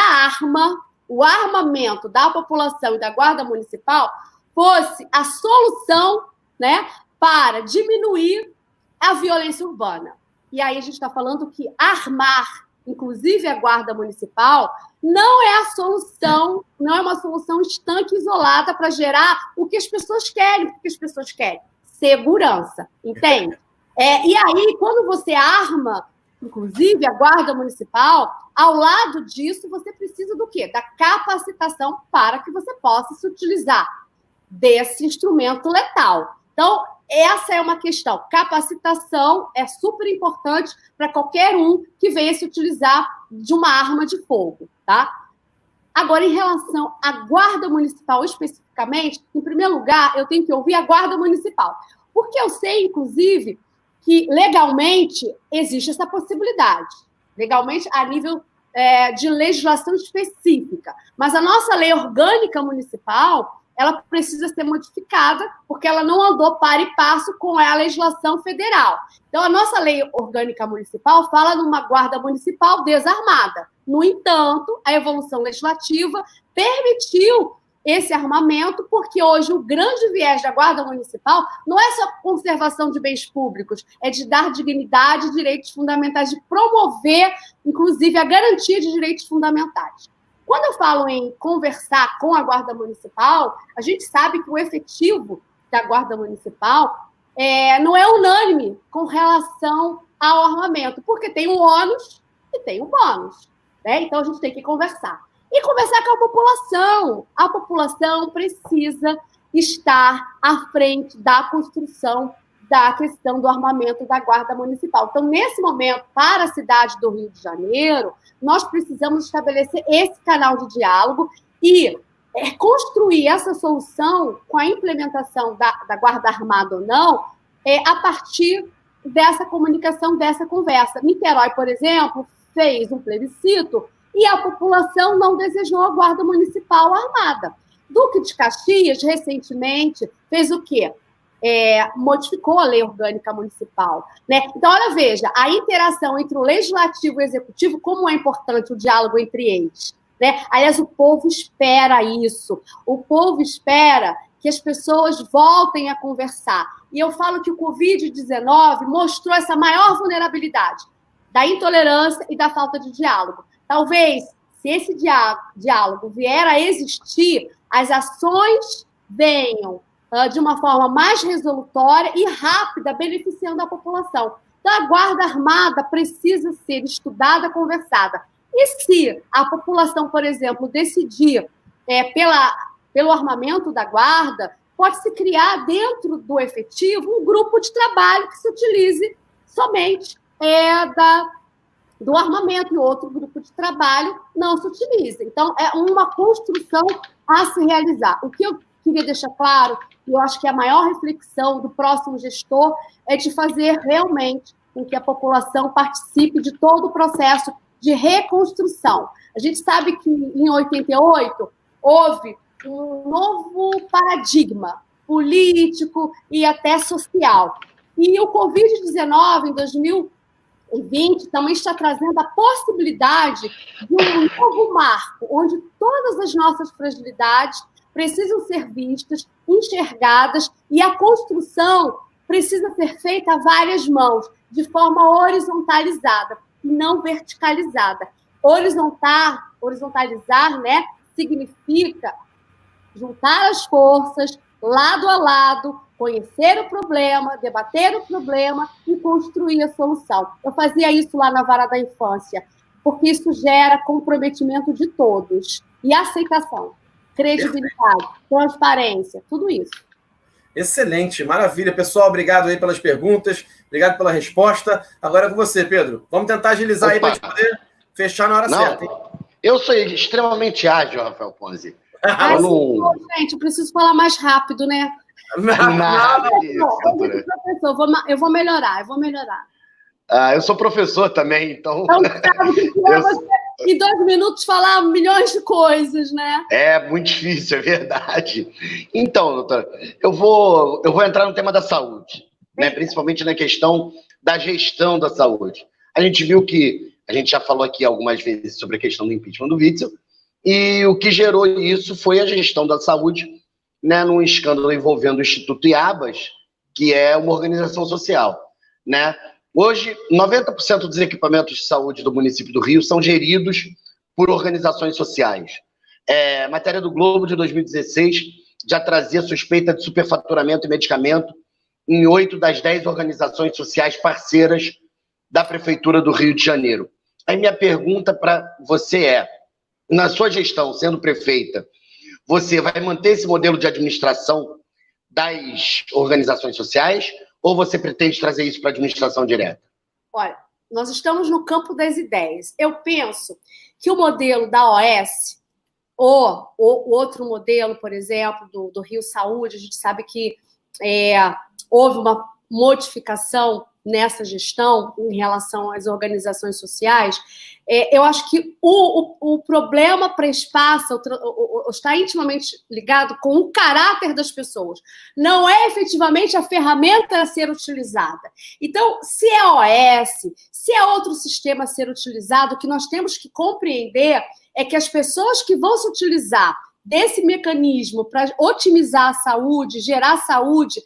o armamento da população e da guarda municipal fosse a solução, né, para diminuir a violência urbana. E aí a gente está falando que armar inclusive a Guarda Municipal, não é a solução, não é uma solução estanque isolada para gerar o que as pessoas querem. O que as pessoas querem? Segurança, entende? E aí, quando você arma, inclusive, a Guarda Municipal, ao lado disso, você precisa do quê? Da capacitação para que você possa se utilizar desse instrumento letal. Então, essa é uma questão. Capacitação é super importante para qualquer um que venha se utilizar de uma arma de fogo, tá? Agora, em relação à Guarda Municipal especificamente, em primeiro lugar, eu tenho que ouvir a Guarda Municipal. Porque eu sei, inclusive, que legalmente existe essa possibilidade. Legalmente, a nível de legislação específica. Mas a nossa lei orgânica municipal, ela precisa ser modificada, porque ela não andou par e passo com a legislação federal. Então, a nossa lei orgânica municipal fala numa guarda municipal desarmada. No entanto, a evolução legislativa permitiu esse armamento, porque hoje o grande viés da Guarda Municipal não é só conservação de bens públicos, é de dar dignidade e direitos fundamentais, de promover, inclusive, a garantia de direitos fundamentais. Quando eu falo em conversar com a Guarda Municipal, a gente sabe que o efetivo da Guarda Municipal não é unânime com relação ao armamento, porque tem um ônus e tem um bônus, né? Então, a gente tem que conversar. E conversar com a população. A população precisa estar à frente da construção da questão do armamento da Guarda Municipal. Então, nesse momento, para a cidade do Rio de Janeiro, nós precisamos estabelecer esse canal de diálogo e construir essa solução com a implementação da Guarda Armada ou não, a partir dessa comunicação, dessa conversa. Niterói, por exemplo, fez um plebiscito e a população não desejou a Guarda Municipal armada. Duque de Caxias, recentemente, fez o quê? Modificou a lei orgânica municipal, né? Então, olha, veja, a interação entre o legislativo e o executivo, como é importante o diálogo entre eles, né? Aliás, o povo espera isso. O povo espera que as pessoas voltem a conversar. E eu falo que o Covid-19 mostrou essa maior vulnerabilidade da intolerância e da falta de diálogo. Talvez, se esse diálogo vier a existir, as ações venham de uma forma mais resolutória e rápida, beneficiando a população. Então, a Guarda Armada precisa ser estudada, conversada. E se a população, por exemplo, decidir pelo armamento da Guarda, pode-se criar dentro do efetivo um grupo de trabalho que se utilize somente do armamento, e outro grupo de trabalho não se utiliza. Então, é uma construção a se realizar. O que eu queria deixar claro, e eu acho que a maior reflexão do próximo gestor é de fazer realmente com que a população participe de todo o processo de reconstrução. A gente sabe que, em 88, houve um novo paradigma político e até social. E o Covid-19, em 2020, também está trazendo a possibilidade de um novo marco, onde todas as nossas fragilidades precisam ser vistas, enxergadas, e a construção precisa ser feita a várias mãos, de forma horizontalizada, e não verticalizada. Horizontalizar, né, significa juntar as forças, lado a lado, conhecer o problema, debater o problema e construir a solução. Eu fazia isso lá na Vara da Infância, porque isso gera comprometimento de todos. E aceitação, credibilidade, transparência, tudo isso. Excelente, maravilha. Pessoal, obrigado aí pelas perguntas, obrigado pela resposta. Agora é com você, Pedro. Vamos tentar agilizar aí para a gente poder fechar na hora certa. Hein? Eu sou extremamente ágil, Rafael Ponzi. Gente, eu preciso falar mais rápido, né? Eu vou melhorar. Eu sou professor também, então... Em 2 minutos falar milhões de coisas, né? É muito difícil, é verdade. Então, doutora, eu vou entrar no tema da saúde, né? Principalmente na questão da gestão da saúde. A gente viu que, a gente já falou aqui algumas vezes sobre a questão do impeachment do Witzel, e o que gerou isso foi a gestão da saúde, né, num escândalo envolvendo o Instituto IABAS, que é uma organização social, né? Hoje, 90% dos equipamentos de saúde do município do Rio são geridos por organizações sociais. Matéria do Globo de 2016 já trazia suspeita de superfaturamento e medicamento em 8 das 10 organizações sociais parceiras da Prefeitura do Rio de Janeiro. Aí minha pergunta para você é, na sua gestão, sendo prefeita, você vai manter esse modelo de administração das organizações sociais ou você pretende trazer isso para a administração direta? Olha, nós estamos no campo das ideias. Eu penso que o modelo da OS, ou o outro modelo, por exemplo, do Rio Saúde, a gente sabe que houve uma modificação nessa gestão em relação às organizações sociais. Eu acho que o problema prespassa, está intimamente ligado com o caráter das pessoas. Não é efetivamente a ferramenta a ser utilizada. Então, se é OS, se é outro sistema a ser utilizado, o que nós temos que compreender é que as pessoas que vão se utilizar desse mecanismo para otimizar a saúde, gerar saúde,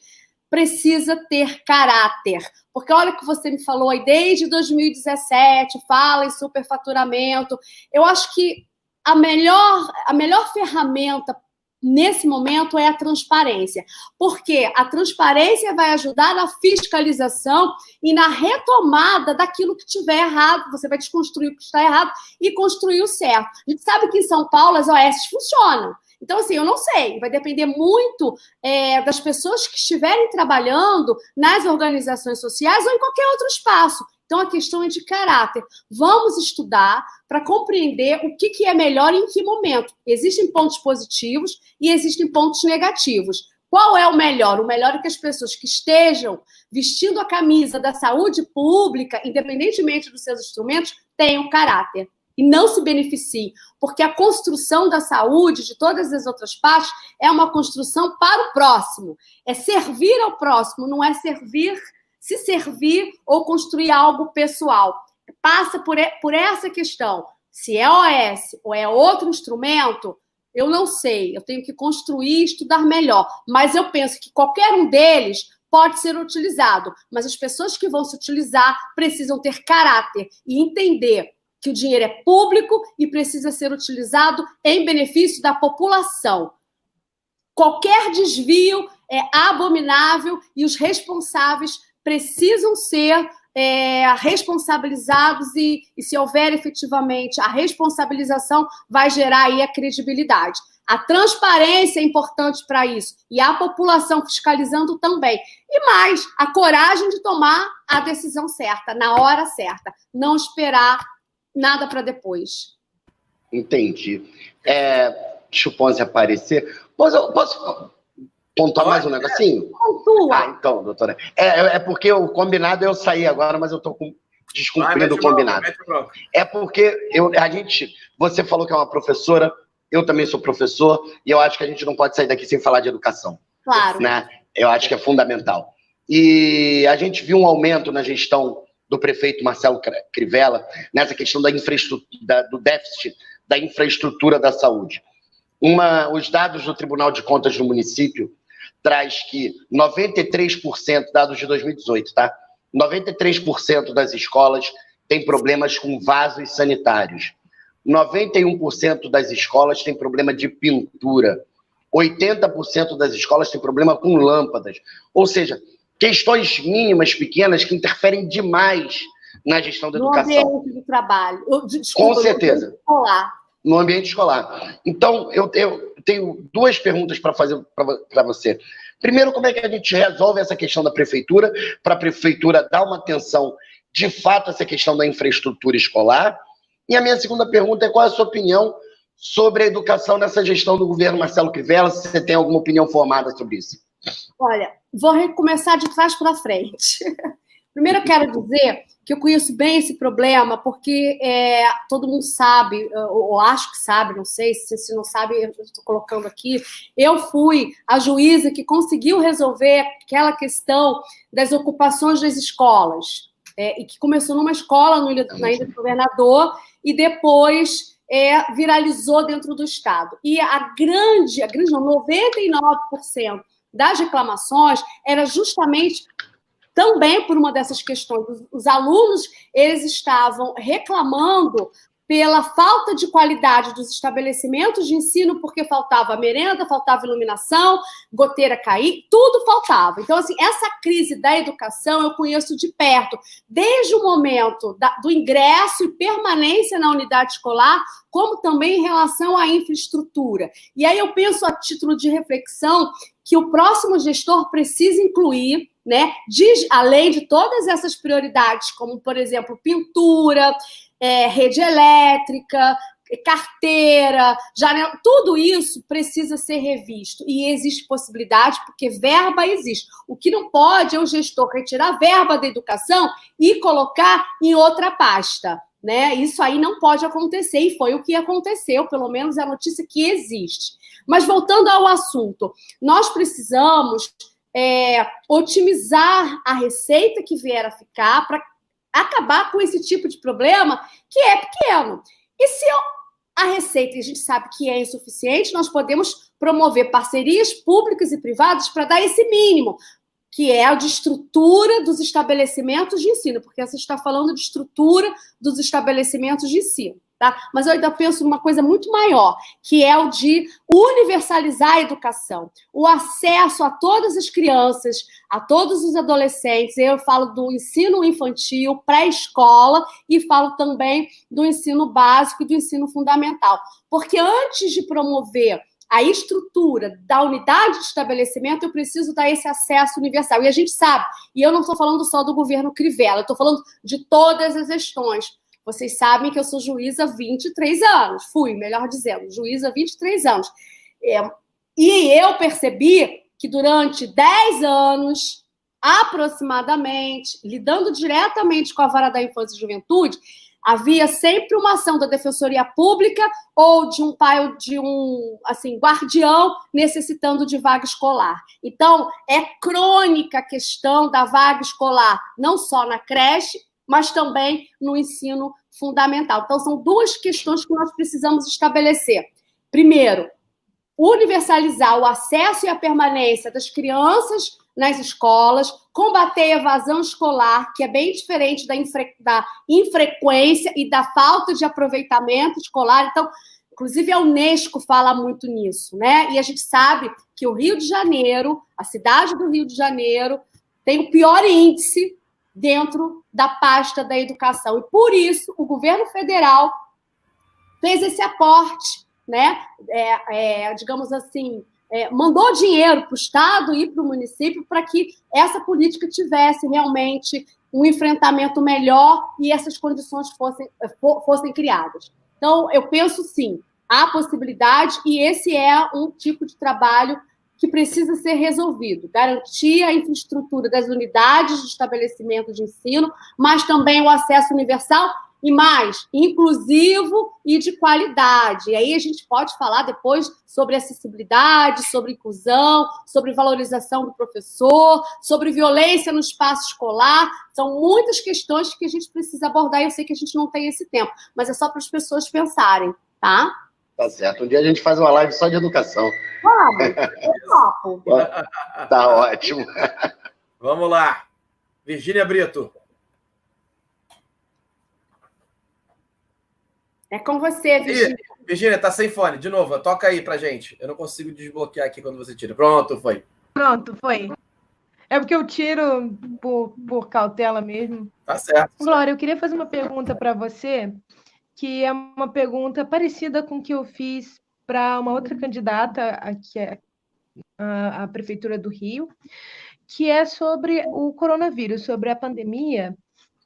precisa ter caráter. Porque olha o que você me falou aí, desde 2017, fala em superfaturamento. Eu acho que a melhor ferramenta nesse momento é a transparência. Porque a transparência vai ajudar na fiscalização e na retomada daquilo que tiver errado. Você vai desconstruir o que está errado e construir o certo. A gente sabe que em São Paulo as OS funcionam. Então, assim, eu não sei, vai depender muito das pessoas que estiverem trabalhando nas organizações sociais ou em qualquer outro espaço. Então, a questão é de caráter. Vamos estudar para compreender o que é melhor e em que momento. Existem pontos positivos e existem pontos negativos. Qual é o melhor? O melhor é que as pessoas que estejam vestindo a camisa da saúde pública, independentemente dos seus instrumentos, tenham caráter. E não se beneficiem, porque a construção da saúde, de todas as outras partes, é uma construção para o próximo. É servir ao próximo, não é se servir ou construir algo pessoal. Passa por essa questão. Se é OS ou é outro instrumento, eu não sei. Eu tenho que construir e estudar melhor. Mas eu penso que qualquer um deles pode ser utilizado. Mas as pessoas que vão se utilizar precisam ter caráter e entender que o dinheiro é público e precisa ser utilizado em benefício da população. Qualquer desvio é abominável e os responsáveis precisam ser responsabilizados e se houver efetivamente a responsabilização, vai gerar aí a credibilidade. A transparência é importante para isso e a população fiscalizando também. E mais, a coragem de tomar a decisão certa, na hora certa, não esperar nada para depois. Entendi. Deixa o Ponzi aparecer. Posso pontuar mais um negocinho? Pontua. Então, doutora. É porque o combinado eu saí agora, mas eu estou descumprindo o combinado. É porque você falou que é uma professora, eu também sou professor, e eu acho que a gente não pode sair daqui sem falar de educação. Claro. Né? Eu acho que é fundamental. E a gente viu um aumento na gestão do prefeito Marcelo Crivella, nessa questão da infraestrutura, do déficit da infraestrutura da saúde. Os dados do Tribunal de Contas do município traz que 93%, dados de 2018, tá? 93% das escolas têm problemas com vasos sanitários. 91% das escolas têm problema de pintura. 80% das escolas têm problema com lâmpadas. Ou seja, questões mínimas, pequenas, que interferem demais na gestão da educação. No ambiente de trabalho. Com certeza. No ambiente escolar. Então, eu tenho duas perguntas para fazer para você. Primeiro, como é que a gente resolve essa questão da prefeitura, para a prefeitura dar uma atenção, de fato, a essa questão da infraestrutura escolar? E a minha segunda pergunta é qual é a sua opinião sobre a educação nessa gestão do governo Marcelo Crivella, se você tem alguma opinião formada sobre isso. Olha, vou começar de trás para frente. Primeiro, eu quero dizer que eu conheço bem esse problema, porque todo mundo sabe, ou acho que sabe, não sei, se não sabe, eu estou colocando aqui. Eu fui a juíza que conseguiu resolver aquela questão das ocupações das escolas, e que começou numa escola na Ilha do Governador, e depois viralizou dentro do Estado. E a grande não, 99% das reclamações era justamente também por uma dessas questões. Os alunos, eles estavam reclamando pela falta de qualidade dos estabelecimentos de ensino, porque faltava merenda, faltava iluminação, goteira cair, tudo faltava. Então, assim, essa crise da educação eu conheço de perto, desde o momento do ingresso e permanência na unidade escolar, como também em relação à infraestrutura. E aí eu penso, a título de reflexão, que o próximo gestor precisa incluir, né, além de todas essas prioridades, como, por exemplo, pintura, rede elétrica, carteira, janela, tudo isso precisa ser revisto. E existe possibilidade, porque verba existe. O que não pode é o gestor retirar verba da educação e colocar em outra pasta, né? Isso aí não pode acontecer, e foi o que aconteceu, pelo menos é a notícia que existe. Mas voltando ao assunto, nós precisamos otimizar a receita que vier a ficar para acabar com esse tipo de problema que é pequeno. E se a receita, a gente sabe que é insuficiente, nós podemos promover parcerias públicas e privadas para dar esse mínimo, que é a de estrutura dos estabelecimentos de ensino, porque você está falando de estrutura dos estabelecimentos de ensino. Tá? Mas eu ainda penso numa coisa muito maior, que é o de universalizar a educação, o acesso a todas as crianças, a todos os adolescentes. Eu falo do ensino infantil, pré-escola, e falo também do ensino básico e do ensino fundamental. Porque antes de promover a estrutura da unidade de estabelecimento, eu preciso dar esse acesso universal. E a gente sabe, e eu não estou falando só do governo Crivella, eu estou falando de todas as gestões. Vocês sabem que eu sou juíza há 23 anos. Fui, melhor dizendo, juíza há 23 anos. E eu percebi que durante 10 anos, aproximadamente, lidando diretamente com a Vara da Infância e Juventude, havia sempre uma ação da Defensoria Pública ou de um pai ou de um guardião necessitando de vaga escolar. Então, é crônica a questão da vaga escolar, não só na creche, mas também no ensino fundamental. Então, são duas questões que nós precisamos estabelecer. Primeiro, universalizar o acesso e a permanência das crianças nas escolas, combater a evasão escolar, que é bem diferente da infrequência e da falta de aproveitamento escolar. Então, inclusive a Unesco fala muito nisso, né? E a gente sabe que o Rio de Janeiro, a cidade do Rio de Janeiro, tem o pior índice dentro da pasta da educação. E, por isso, o governo federal fez esse aporte, né? Digamos assim, mandou dinheiro para o Estado e para o município para que essa política tivesse realmente um enfrentamento melhor e essas condições fossem criadas. Então, eu penso, sim, há possibilidade, e esse é um tipo de trabalho que precisa ser resolvido, garantir a infraestrutura das unidades de estabelecimento de ensino, mas também o acesso universal e mais, inclusivo e de qualidade. E aí a gente pode falar depois sobre acessibilidade, sobre inclusão, sobre valorização do professor, sobre violência no espaço escolar. São muitas questões que a gente precisa abordar, e eu sei que a gente não tem esse tempo, mas é só para as pessoas pensarem, tá? Tá certo. Um dia a gente faz uma live só de educação. Vamos, topo. Tá ótimo. Vamos lá. Virgínia Brito. É com você, Virgínia. Virgínia, tá sem fone. De novo, toca aí pra gente. Eu não consigo desbloquear aqui quando você tira. Pronto, foi. Pronto, foi. É porque eu tiro por cautela mesmo. Tá certo. Glória, eu queria fazer uma pergunta para você, que é uma pergunta parecida com o que eu fiz para uma outra candidata aqui à Prefeitura do Rio, que é sobre o coronavírus, sobre a pandemia,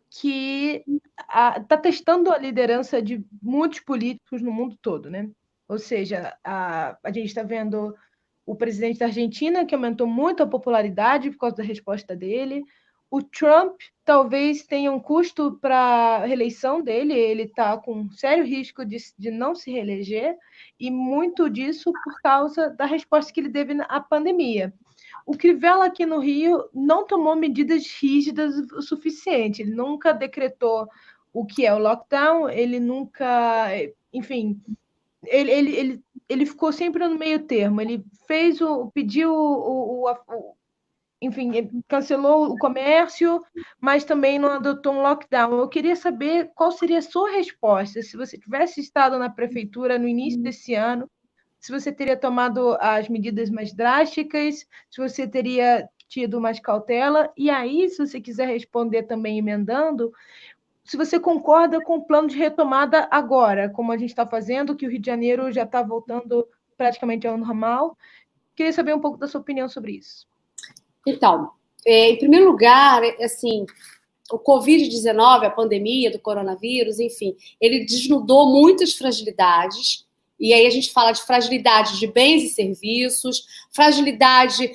que está testando a liderança de muitos políticos no mundo todo, né? Ou seja, a gente está vendo o presidente da Argentina, que aumentou muito a popularidade por causa da resposta dele. O Trump talvez tenha um custo para a reeleição dele, ele está com sério risco de não se reeleger, e muito disso por causa da resposta que ele teve à pandemia. O Crivella aqui no Rio não tomou medidas rígidas o suficiente, ele nunca decretou o que é o lockdown, ele nunca, enfim, ele ficou sempre no meio termo, ele pediu enfim, cancelou o comércio, mas também não adotou um lockdown. Eu queria saber qual seria a sua resposta se você tivesse estado na prefeitura no início desse ano, se você teria tomado as medidas mais drásticas, se você teria tido mais cautela, e aí, se você quiser responder também emendando, se você concorda com o plano de retomada agora, como a gente está fazendo, que o Rio de Janeiro já está voltando praticamente ao normal. Queria saber um pouco da sua opinião sobre isso. Então, em primeiro lugar, assim, o Covid-19, a pandemia do coronavírus, enfim, ele desnudou muitas fragilidades. E aí a gente fala de fragilidade de bens e serviços, fragilidade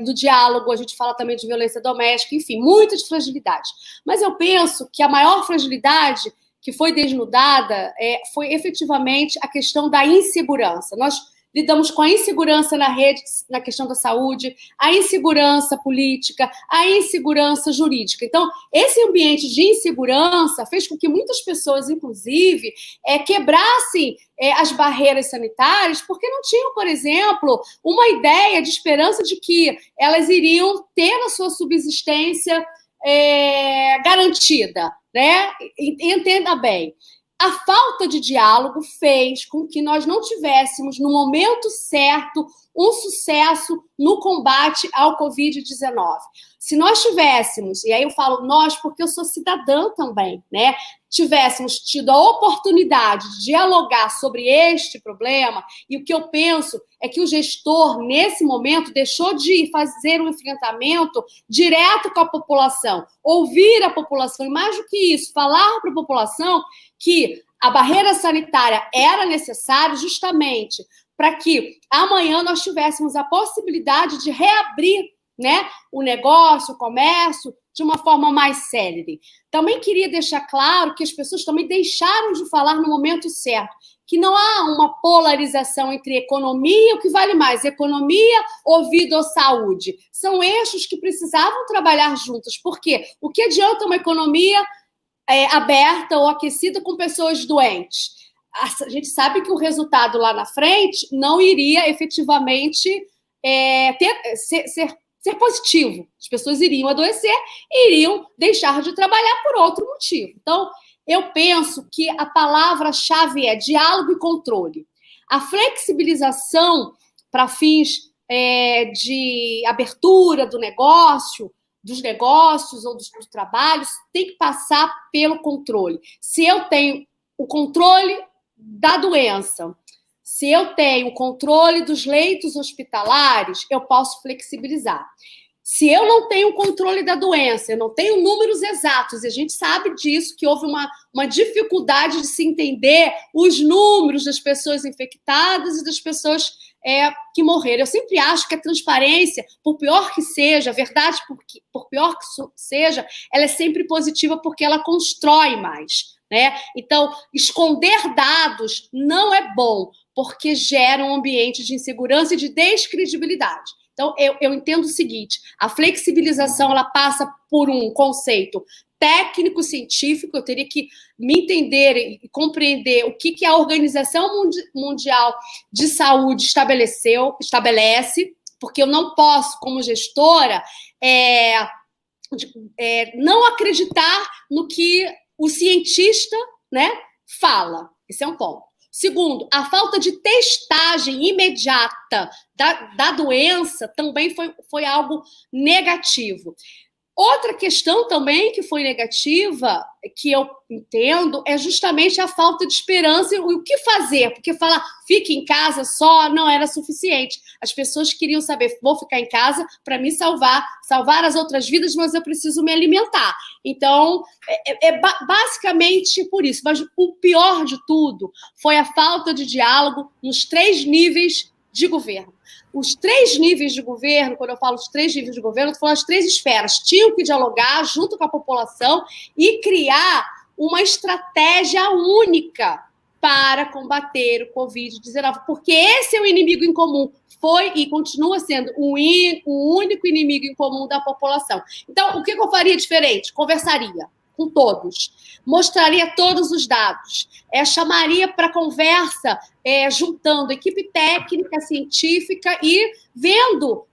do diálogo, a gente fala também de violência doméstica, enfim, muitas fragilidades. Mas eu penso que a maior fragilidade que foi desnudada foi efetivamente a questão da insegurança. Nós lidamos com a insegurança na rede, na questão da saúde, a insegurança política, a insegurança jurídica. Então, esse ambiente de insegurança fez com que muitas pessoas, inclusive, quebrassem as barreiras sanitárias, porque não tinham, por exemplo, uma ideia de esperança de que elas iriam ter a sua subsistência garantida, né? Entenda bem. A falta de diálogo fez com que nós não tivéssemos, no momento certo, um sucesso no combate ao Covid-19. Se nós tivéssemos, e aí eu falo nós porque eu sou cidadã também, né? Tivéssemos tido a oportunidade de dialogar sobre este problema, e o que eu penso é que o gestor, nesse momento, deixou de fazer um enfrentamento direto com a população, ouvir a população, e mais do que isso, falar para a população que a barreira sanitária era necessária justamente para que amanhã nós tivéssemos a possibilidade de reabrir, né, o negócio, o comércio, de uma forma mais célere. Também queria deixar claro que as pessoas também deixaram de falar no momento certo, que não há uma polarização entre economia, o que vale mais, economia ou vida ou saúde. São eixos que precisavam trabalhar juntos, porque o que adianta uma economia aberta ou aquecida com pessoas doentes? A gente sabe que o resultado lá na frente não iria efetivamente ser positivo. As pessoas iriam adoecer e iriam deixar de trabalhar por outro motivo. Então, eu penso que a palavra-chave é diálogo e controle. A flexibilização para fins de abertura do negócio, dos negócios ou dos trabalhos, tem que passar pelo controle. Se eu tenho o controle da doença, se eu tenho o controle dos leitos hospitalares, eu posso flexibilizar. Se eu não tenho o controle da doença, eu não tenho números exatos, e a gente sabe disso, que houve uma dificuldade de se entender os números das pessoas infectadas e das pessoas que morreram. Eu sempre acho que a transparência, por pior que seja, a verdade, por pior que seja, ela é sempre positiva porque ela constrói mais, né? Então, esconder dados não é bom, porque gera um ambiente de insegurança e de descredibilidade. Então, eu entendo o seguinte, a flexibilização ela passa por um conceito técnico-científico, eu teria que me entender e compreender o que a Organização Mundial de Saúde estabelece, porque eu não posso, como gestora, não acreditar no que o cientista, né, fala. Esse é um ponto. Segundo, a falta de testagem imediata da doença também foi algo negativo. Outra questão também que foi negativa, que eu entendo, é justamente a falta de esperança e o que fazer, porque falar fique em casa só não era suficiente. As pessoas queriam saber, vou ficar em casa para me salvar as outras vidas, mas eu preciso me alimentar. Então, basicamente por isso. Mas o pior de tudo foi a falta de diálogo nos 3 níveis de governo. Os 3 níveis de governo, quando eu falo os 3 níveis de governo, eu estou falando as 3 esferas, tinham que dialogar junto com a população e criar uma estratégia única para combater o Covid-19, porque esse é o inimigo em comum, foi e continua sendo o único inimigo em comum da população. Então, o que eu faria diferente? Conversaria com todos, mostraria todos os dados, chamaria para conversa, juntando equipe técnica, científica e vendo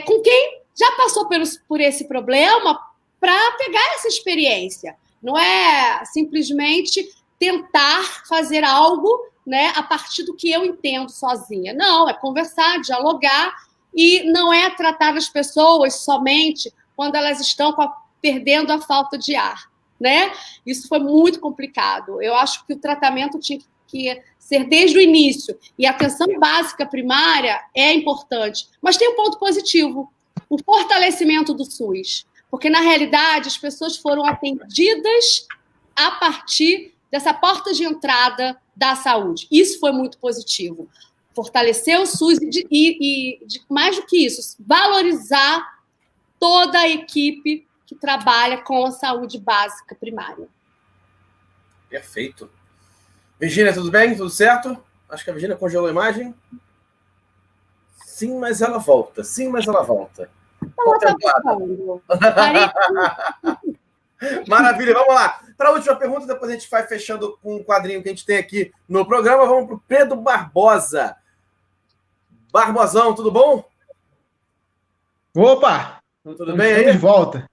com quem já passou por esse problema para pegar essa experiência. Não é simplesmente tentar fazer algo, né, a partir do que eu entendo sozinha. Não, é conversar, dialogar, e não é tratar as pessoas somente quando elas estão perdendo a falta de ar, né? Isso foi muito complicado. Eu acho que o tratamento tinha que ser desde o início. E a atenção básica primária é importante. Mas tem um ponto positivo, o fortalecimento do SUS. Porque, na realidade, as pessoas foram atendidas a partir dessa porta de entrada da saúde. Isso foi muito positivo. Fortalecer o SUS e mais do que isso, valorizar toda a equipe que trabalha com a saúde básica primária. Perfeito. Virgínia, tudo bem? Tudo certo? Acho que a Virgínia congelou a imagem. Sim, mas ela volta. Sim, mas ela volta. Maravilha, vamos lá. Para a última pergunta, depois a gente vai fechando com um quadrinho que a gente tem aqui no programa. Vamos para o Pedro Barbosa. Barbosão, tudo bom? Opa! Tudo bem aí? De volta.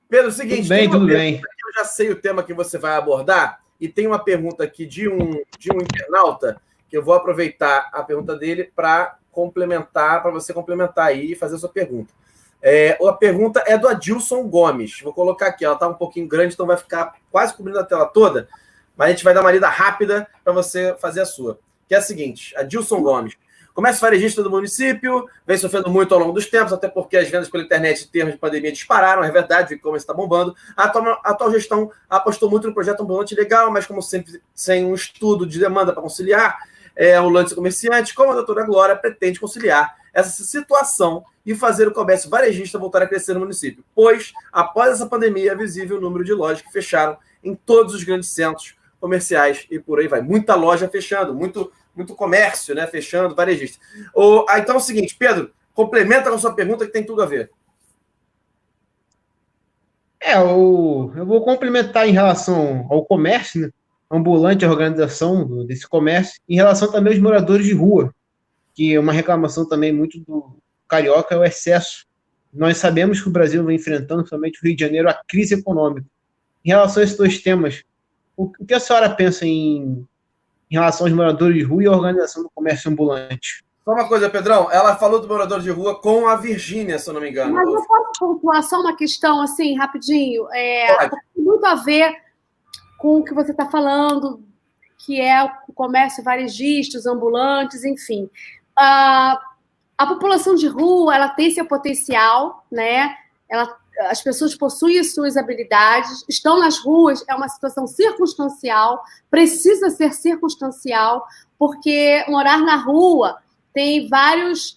Pedro, é o seguinte, tudo bem. Eu já sei o tema que você vai abordar, e tem uma pergunta aqui de um internauta, que eu vou aproveitar a pergunta dele para você complementar aí e fazer a sua pergunta. A pergunta é do Adilson Gomes. Vou colocar aqui, ela está um pouquinho grande, então vai ficar quase cobrindo a tela toda, mas a gente vai dar uma lida rápida para você fazer a sua. Que é a seguinte, Adilson Gomes. Comércio varejista do município vem sofrendo muito ao longo dos tempos, até porque as vendas pela internet em termos de pandemia dispararam, é verdade, o e-commerce está bombando. A atual gestão apostou muito no projeto ambulante legal, mas como sempre, sem um estudo de demanda para conciliar ambulantes e comerciantes, como a doutora Glória pretende conciliar essa situação e fazer o comércio varejista voltar a crescer no município. Pois, após essa pandemia, é visível o número de lojas que fecharam em todos os grandes centros comerciais e por aí vai. Muita loja fechando, muito comércio, né, fechando, varejista. Então é o seguinte, Pedro, complementa com a sua pergunta que tem tudo a ver. Eu vou complementar em relação ao comércio, né, ambulante, a organização desse comércio, em relação também aos moradores de rua, que é uma reclamação também muito do carioca, é o excesso. Nós sabemos que o Brasil vem enfrentando, somente o Rio de Janeiro, a crise econômica. Em relação a esses dois temas, o que a senhora pensa em relação aos moradores de rua e a organização do comércio ambulante? Só uma coisa, Pedrão, ela falou do morador de rua com a Virgínia, se eu não me engano. Mas eu posso pontuar só uma questão, assim, rapidinho? Tem muito a ver com o que você está falando, que é o comércio varejista, os ambulantes, enfim. A população de rua, ela tem seu potencial, né? As pessoas possuem as suas habilidades, estão nas ruas, é uma situação circunstancial, precisa ser circunstancial, porque morar na rua tem várias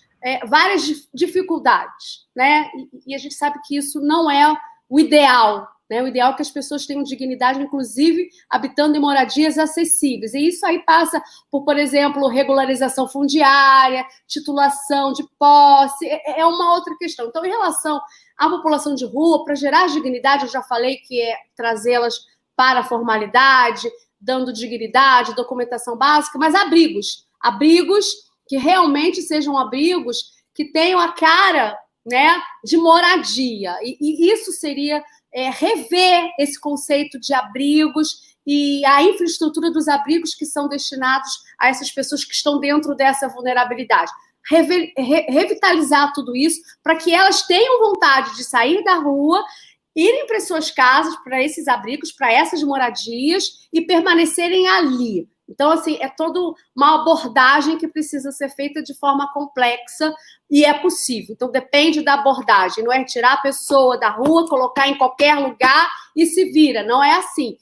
dificuldades, né? E a gente sabe que isso não é o ideal, né? O ideal é que as pessoas tenham dignidade, inclusive habitando em moradias acessíveis. E isso aí passa por exemplo, regularização fundiária, titulação de posse, é uma outra questão. Então, em relação à população de rua, para gerar dignidade, eu já falei que é trazê-las para a formalidade, dando dignidade, documentação básica, mas abrigos que realmente sejam abrigos que tenham a cara, né, de moradia. E isso seria rever esse conceito de abrigos e a infraestrutura dos abrigos que são destinados a essas pessoas que estão dentro dessa vulnerabilidade. Revitalizar tudo isso para que elas tenham vontade de sair da rua, irem para suas casas, para esses abrigos, para essas moradias e permanecerem ali. Então, assim, é toda uma abordagem que precisa ser feita de forma complexa e é possível. Então, depende da abordagem. Não é tirar a pessoa da rua, colocar em qualquer lugar e se vira. Não é assim.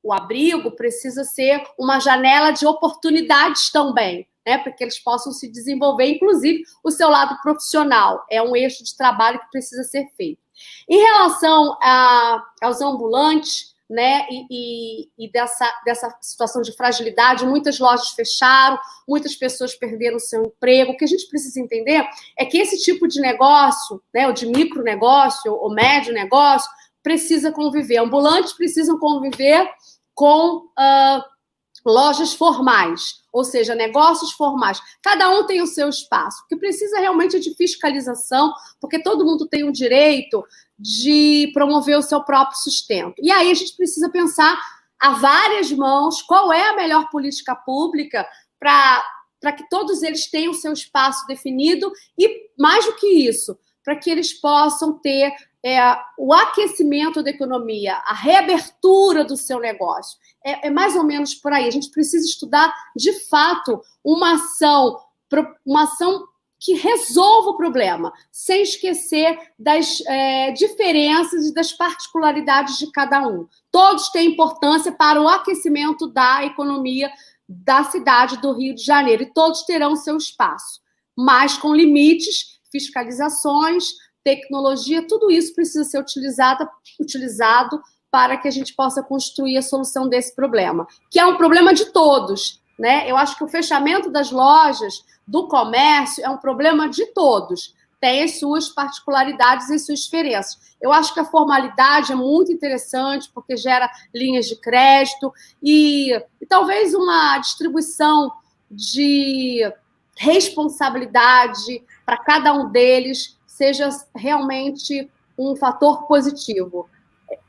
O abrigo precisa ser uma janela de oportunidades também, né, para que eles possam se desenvolver, inclusive o seu lado profissional. É um eixo de trabalho que precisa ser feito. Em relação aos ambulantes, né, e dessa situação de fragilidade, muitas lojas fecharam, muitas pessoas perderam o seu emprego. O que a gente precisa entender é que esse tipo de negócio, né, o de micronegócio ou médio negócio, precisa conviver. Ambulantes precisam conviver com lojas formais, ou seja, negócios formais. Cada um tem o seu espaço. O que precisa realmente é de fiscalização, porque todo mundo tem o direito de promover o seu próprio sustento. E aí a gente precisa pensar a várias mãos qual é a melhor política pública para que todos eles tenham o seu espaço definido e, mais do que isso, para que eles possam ter o aquecimento da economia, a reabertura do seu negócio. É mais ou menos por aí. A gente precisa estudar, de fato, uma ação que resolva o problema, sem esquecer das diferenças e das particularidades de cada um. Todos têm importância para o aquecimento da economia da cidade do Rio de Janeiro, e todos terão seu espaço, mas com limites, fiscalizações, tecnologia, tudo isso precisa ser utilizado para que a gente possa construir a solução desse problema, que é um problema de todos, né? Eu acho que o fechamento das lojas, do comércio, é um problema de todos. Tem as suas particularidades e as suas diferenças. Eu acho que a formalidade é muito interessante, porque gera linhas de crédito e talvez uma distribuição de responsabilidade para cada um deles seja realmente um fator positivo.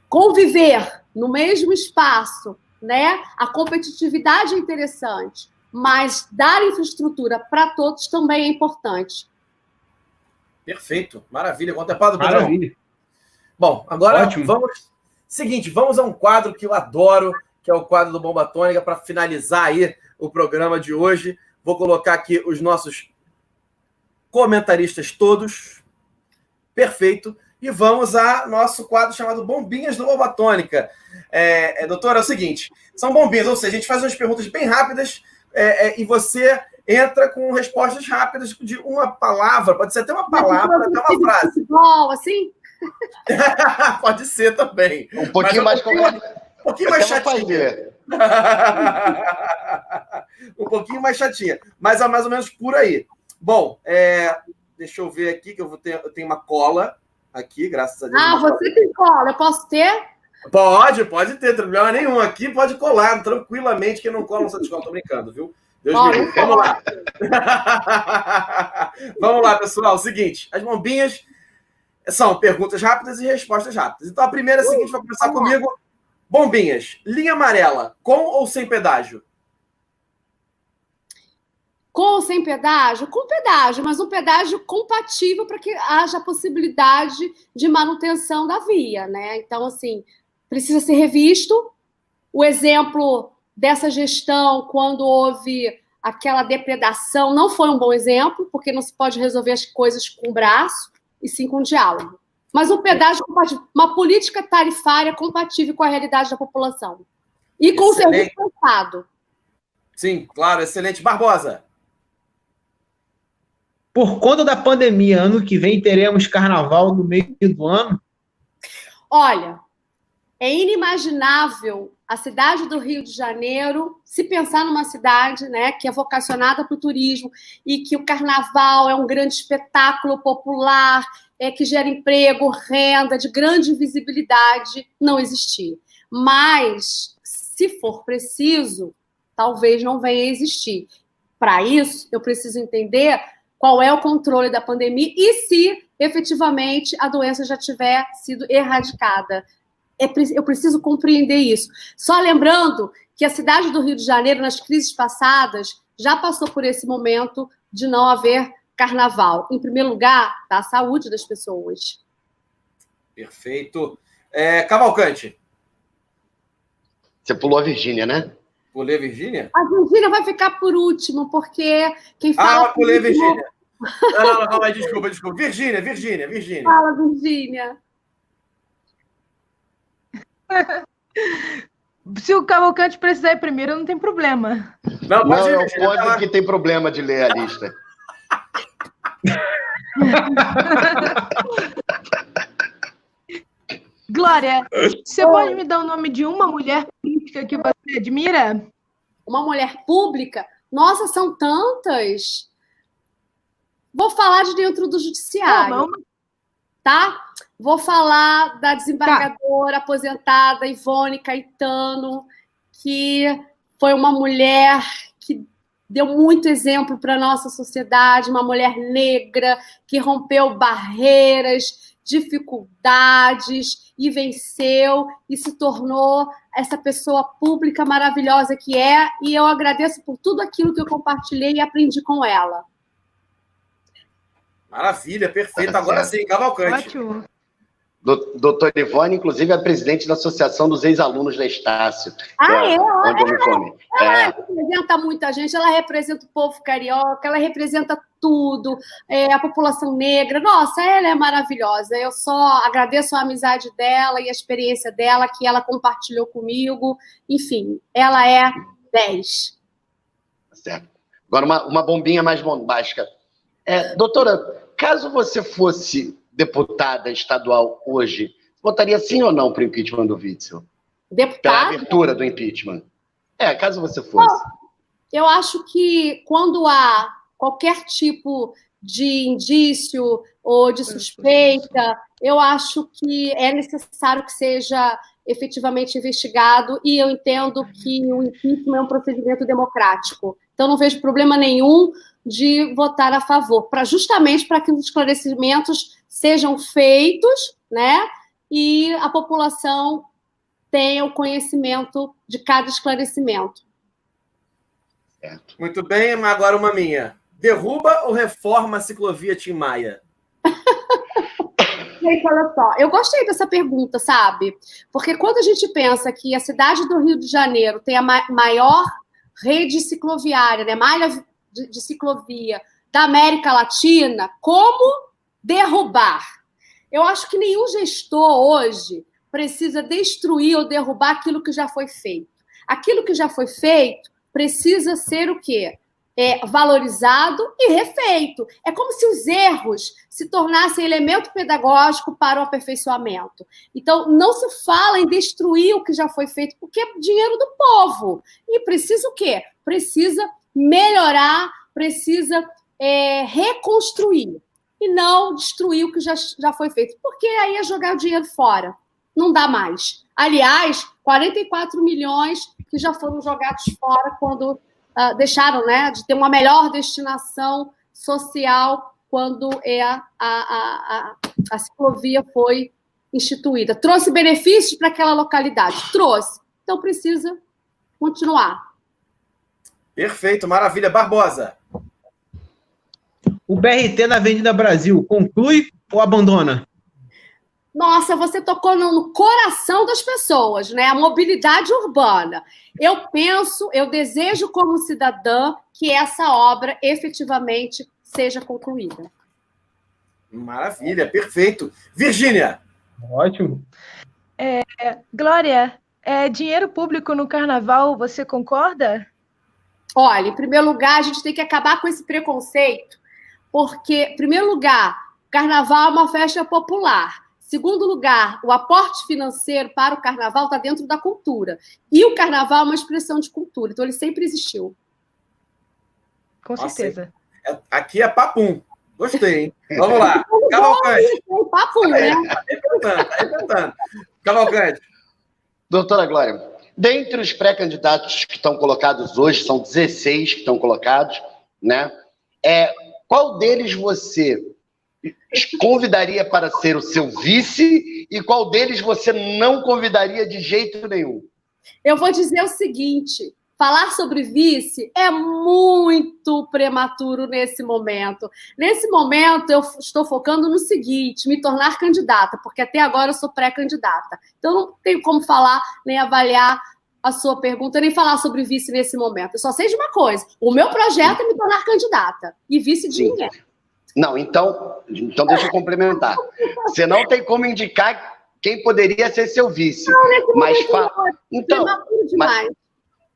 Conviver no mesmo espaço, né? A competitividade é interessante, mas dar infraestrutura para todos também é importante. Perfeito, maravilha. Contemplado, Pedrão? Maravilha. Bom, agora Ótimo. vamos a um quadro que eu adoro, que é o quadro do Bomba Atômica, para finalizar aí o programa de hoje. Vou colocar aqui os nossos comentaristas todos. Perfeito. E vamos a nosso quadro chamado Bombinhas do Bomba Atômica. Doutora, é o seguinte, são bombinhas, ou seja, a gente faz umas perguntas bem rápidas e você entra com respostas rápidas de uma palavra, pode ser até uma palavra, até uma frase. Futebol, assim? Pode ser também. Um pouquinho mais chatinha. Um pouquinho mais chatinha, mas é mais ou menos por aí. Bom, deixa eu ver aqui, que eu tenho uma cola aqui, graças a Deus. Você tem cola, eu posso ter? Pode ter, problema nenhum. Aqui pode colar tranquilamente, que não cola não descola. Tô brincando, viu? Deus me livre. Vamos lá. Vamos lá, pessoal. Seguinte, as bombinhas são perguntas rápidas e respostas rápidas. Então, a primeira é a seguinte, vai começar comigo. Bombinhas, linha amarela, com ou sem pedágio? Com ou sem pedágio? Com pedágio, mas um pedágio compatível para que haja a possibilidade de manutenção da via, né? Então, assim, precisa ser revisto. O exemplo dessa gestão, quando houve aquela depredação, não foi um bom exemplo, porque não se pode resolver as coisas com o braço, e sim com diálogo. Mas um pedágio compatível, uma política tarifária compatível com a realidade da população. E com o serviço prestado. Sim, claro, excelente. Barbosa. Por conta da pandemia, ano que vem teremos carnaval no meio do ano? Olha, é inimaginável a cidade do Rio de Janeiro, se pensar numa cidade, né, que é vocacionada para o turismo e que o carnaval é um grande espetáculo popular, que gera emprego, renda, de grande visibilidade, não existir. Mas, se for preciso, talvez não venha a existir. Para isso, eu preciso entender qual é o controle da pandemia e se, efetivamente, a doença já tiver sido erradicada. Eu preciso compreender isso. Só lembrando que a cidade do Rio de Janeiro, nas crises passadas, já passou por esse momento de não haver carnaval. Em primeiro lugar, está a saúde das pessoas. Perfeito. Cavalcante. Você pulou a Virgínia, né? Pulei a Virgínia? A Virgínia vai ficar por último, porque quem fala... pulei a Virgínia. Não, desculpa. Virgínia. Fala, Virgínia. Se o Cavalcante precisar ir primeiro, não tem problema. Não, é o Pode que tem problema de ler a lista. Glória, você pode me dar o nome de uma mulher política que você admira? Uma mulher pública? Nossa, são tantas! Vou falar de dentro do judiciário. Tá? Vou falar da desembargadora aposentada Ivone Caetano, que foi uma mulher que deu muito exemplo para a nossa sociedade, uma mulher negra que rompeu barreiras, dificuldades e venceu e se tornou essa pessoa pública maravilhosa que é, e eu agradeço por tudo aquilo que eu compartilhei e aprendi com ela. Maravilha, perfeito. Agora sim, Cavalcante. Ótimo. Doutor Ivone, inclusive, é presidente da Associação dos Ex-Alunos da Estácio. Onde eu me formei. Ela representa muita gente, ela representa o povo carioca, ela representa tudo, a população negra. Nossa, ela é maravilhosa. Eu só agradeço a amizade dela e a experiência dela, que ela compartilhou comigo. Enfim, ela é 10. Certo. Agora, uma bombinha mais bombástica. Doutora, caso você fosse deputada estadual hoje, votaria sim ou não para o impeachment do Witzel? Deputada? Pela abertura do impeachment. Caso você fosse. Bom, eu acho que quando há qualquer tipo de indício ou de suspeita, eu acho que é necessário que seja efetivamente investigado, e eu entendo que o impeachment é um procedimento democrático. Então, não vejo problema nenhum de votar a favor, justamente para que os esclarecimentos sejam feitos, né? E a população tenha o conhecimento de cada esclarecimento. Certo. Muito bem, agora uma minha. Derruba ou reforma a ciclovia Tim Maia? Gente, olha só, eu gostei dessa pergunta, sabe? Porque quando a gente pensa que a cidade do Rio de Janeiro tem a maior rede cicloviária, né, malha de ciclovia da América Latina, como derrubar? Eu acho que nenhum gestor hoje precisa destruir ou derrubar aquilo que já foi feito. Aquilo que já foi feito precisa ser o quê? Valorizado e refeito. É como se os erros se tornassem elemento pedagógico para o aperfeiçoamento. Então, não se fala em destruir o que já foi feito, porque é dinheiro do povo. E precisa o quê? Precisa melhorar, precisa reconstruir. E não destruir o que já foi feito. Porque aí é jogar o dinheiro fora. Não dá mais. Aliás, 44 milhões que já foram jogados fora quando deixaram, né, de ter uma melhor destinação social quando a ciclovia foi instituída. Trouxe benefícios para aquela localidade? Trouxe. Então precisa continuar. Perfeito, maravilha. Barbosa. O BRT na Avenida Brasil conclui ou abandona? Nossa, você tocou no coração das pessoas, né? A mobilidade urbana. Eu desejo como cidadã que essa obra efetivamente seja concluída. Maravilha, perfeito. Virgínia. Ótimo. Glória, dinheiro público no carnaval, você concorda? Olha, em primeiro lugar, a gente tem que acabar com esse preconceito, porque, em primeiro lugar, carnaval é uma festa popular. Segundo lugar, o aporte financeiro para o carnaval está dentro da cultura. E o carnaval é uma expressão de cultura, então ele sempre existiu. Com certeza. Aqui é papum. Gostei, hein? Vamos lá. Cavalcante. Papum, né? Tá arrebentando. Cavalcante. Doutora Glória, dentre os pré-candidatos que estão colocados hoje, são 16 que estão colocados, né? Qual deles você convidaria para ser o seu vice e qual deles você não convidaria de jeito nenhum? Eu vou dizer o seguinte, falar sobre vice é muito prematuro nesse momento. Nesse momento, eu estou focando no seguinte, me tornar candidata, porque até agora eu sou pré-candidata. Então, não tenho como falar, nem avaliar a sua pergunta, nem falar sobre vice nesse momento. Eu só sei de uma coisa, o meu projeto é me tornar candidata e vice de ninguém. Não, então deixa eu complementar. Você não tem como indicar quem poderia ser seu vice. Não, mas então,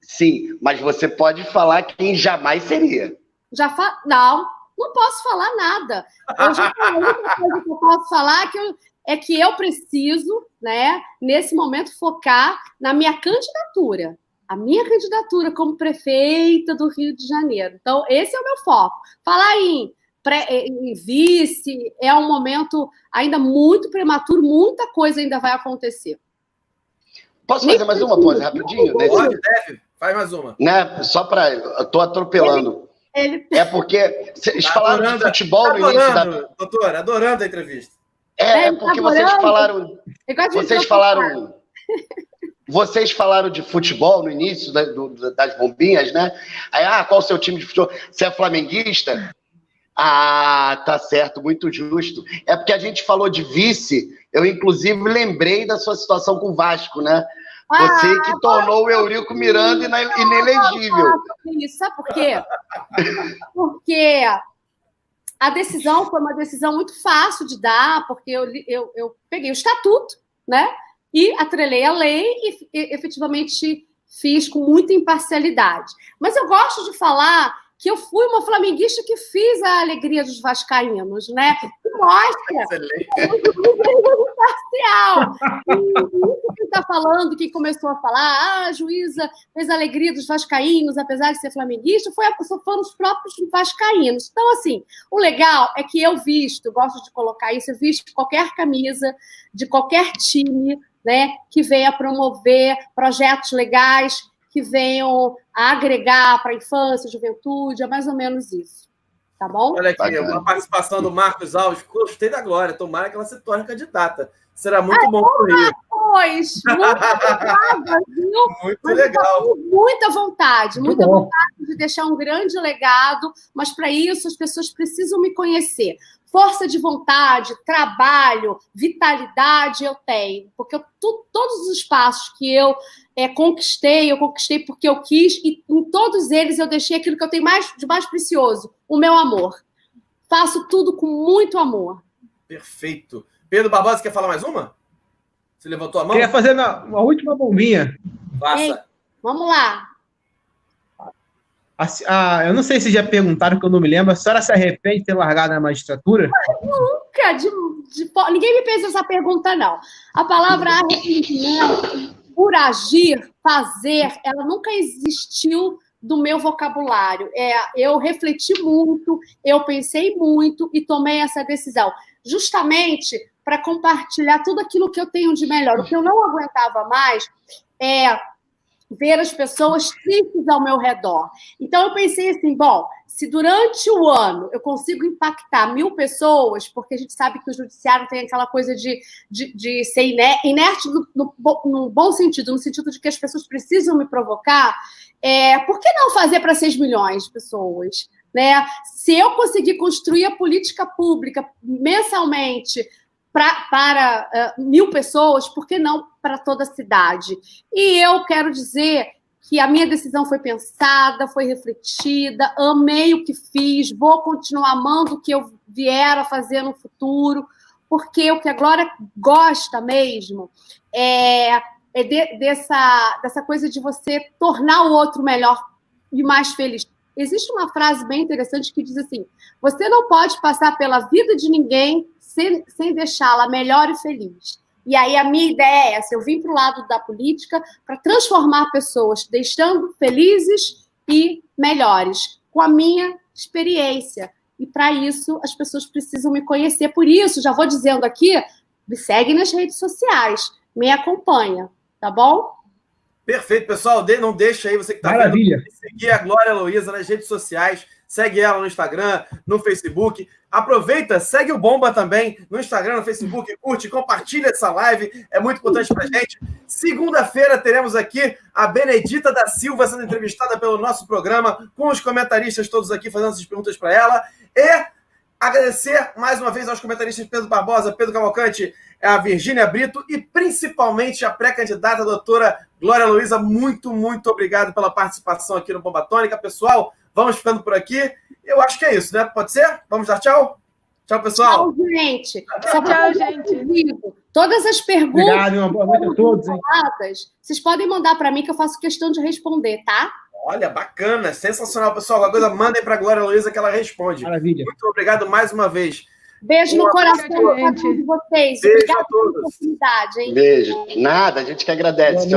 sim, mas você pode falar quem jamais seria. Não posso falar nada. Eu já falei, a única coisa que eu posso falar é que eu preciso, né, nesse momento, focar na minha candidatura. A minha candidatura como prefeita do Rio de Janeiro. Então, esse é o meu foco. Falar em vice é um momento ainda muito prematuro, muita coisa ainda vai acontecer. Posso fazer mais uma coisa rapidinho? Faz mais uma. Né? Só para... Eu tô atropelando. É porque vocês falaram de futebol no início da... Doutora, adorando a entrevista. É porque vocês falaram... Vocês falaram de futebol no início das bombinhas, né? Aí, qual o seu time de futebol? Você é flamenguista? Ah, tá certo, muito justo. É porque a gente falou de vice, eu inclusive lembrei da sua situação com o Vasco, né? Você que tornou o Eurico Miranda inelegível. Isso, sabe por quê? Porque a decisão foi uma decisão muito fácil de dar, porque eu peguei o estatuto, né? E atrelei a lei e efetivamente fiz com muita imparcialidade. Mas eu gosto de falar que eu fui uma flamenguista que fiz a alegria dos vascaínos, né? Que mostra muito imparcial. E quem está falando, quem começou a falar, a juíza fez a alegria dos vascaínos, apesar de ser flamenguista, foram os próprios vascaínos. Então, assim, o legal é que eu gosto de colocar isso, eu visto qualquer camisa de qualquer time, né, que venha promover projetos legais, que venham a agregar para a infância, juventude, é mais ou menos isso. Tá bom? Olha aqui, uma participação do Marcos Alves. Gostei da Glória. Tomara que ela se torne candidata. Será muito bom para o Rio. Pois, muito obrigada, viu? Muito legal. Muita vontade de deixar um grande legado, mas para isso as pessoas precisam me conhecer. Força de vontade, trabalho, vitalidade eu tenho, porque todos os espaços que eu conquistei porque eu quis, e em todos eles eu deixei aquilo que eu tenho de mais precioso, o meu amor. Faço tudo com muito amor. Perfeito. Pedro Barbosa, quer falar mais uma? Você levantou a mão? Queria fazer uma última bombinha. Faça. Ei, vamos lá. Eu não sei se já perguntaram, que eu não me lembro. A senhora se arrepende de ter largado a magistratura? Nunca. Ninguém me fez essa pergunta, não. A palavra arrependimento, por agir, fazer, ela nunca existiu do meu vocabulário. Eu refleti muito, eu pensei muito e tomei essa decisão. Justamente para compartilhar tudo aquilo que eu tenho de melhor. O que eu não aguentava mais é ver as pessoas tristes ao meu redor. Então, eu pensei assim, bom, se durante o ano eu consigo impactar 1.000 pessoas, porque a gente sabe que o judiciário tem aquela coisa de ser inerte no bom sentido, no sentido de que as pessoas precisam me provocar, por que não fazer para 6 milhões de pessoas? Né? Se eu conseguir construir a política pública mensalmente para 1.000 pessoas, por que não para toda a cidade? E eu quero dizer que a minha decisão foi pensada, foi refletida, amei o que fiz, vou continuar amando o que eu vier a fazer no futuro, porque o que a Glória gosta mesmo dessa coisa de você tornar o outro melhor e mais feliz. Existe uma frase bem interessante que diz assim: você não pode passar pela vida de ninguém sem deixá-la melhor e feliz. E aí a minha ideia é essa, eu vim para o lado da política para transformar pessoas, deixando felizes e melhores, com a minha experiência. E para isso as pessoas precisam me conhecer. Por isso, já vou dizendo aqui, me segue nas redes sociais, me acompanha, tá bom? Perfeito, pessoal. Não deixa aí, você que está vendo, seguir a Glória Heloísa nas redes sociais. Segue ela no Instagram, no Facebook. Aproveita, segue o Bomba também no Instagram, no Facebook. Curte, compartilha essa live. É muito importante pra gente. Segunda-feira teremos aqui a Benedita da Silva sendo entrevistada pelo nosso programa, com os comentaristas todos aqui fazendo essas perguntas para ela. E agradecer mais uma vez aos comentaristas Pedro Barbosa, Pedro Cavalcante, a Virgínia Brito e principalmente a pré-candidata a doutora Glória Heloísa. Muito, muito obrigado pela participação aqui no Bomba Tônica. Pessoal, vamos ficando por aqui. Eu acho que é isso, né? Pode ser? Vamos dar tchau? Tchau, pessoal. Tchau, gente. Tchau, gente. Todas as perguntas... Obrigado, uma boa noite a todos. Vocês podem mandar para mim que eu faço questão de responder, tá? Olha, bacana, sensacional, pessoal. Alguma coisa, mandem para a Glória Heloísa que ela responde. Maravilha. Muito obrigado mais uma vez. Beijo no coração de vocês. Beijo Obrigada a todos. pela oportunidade, hein? Beijo. Nada, a gente que agradece.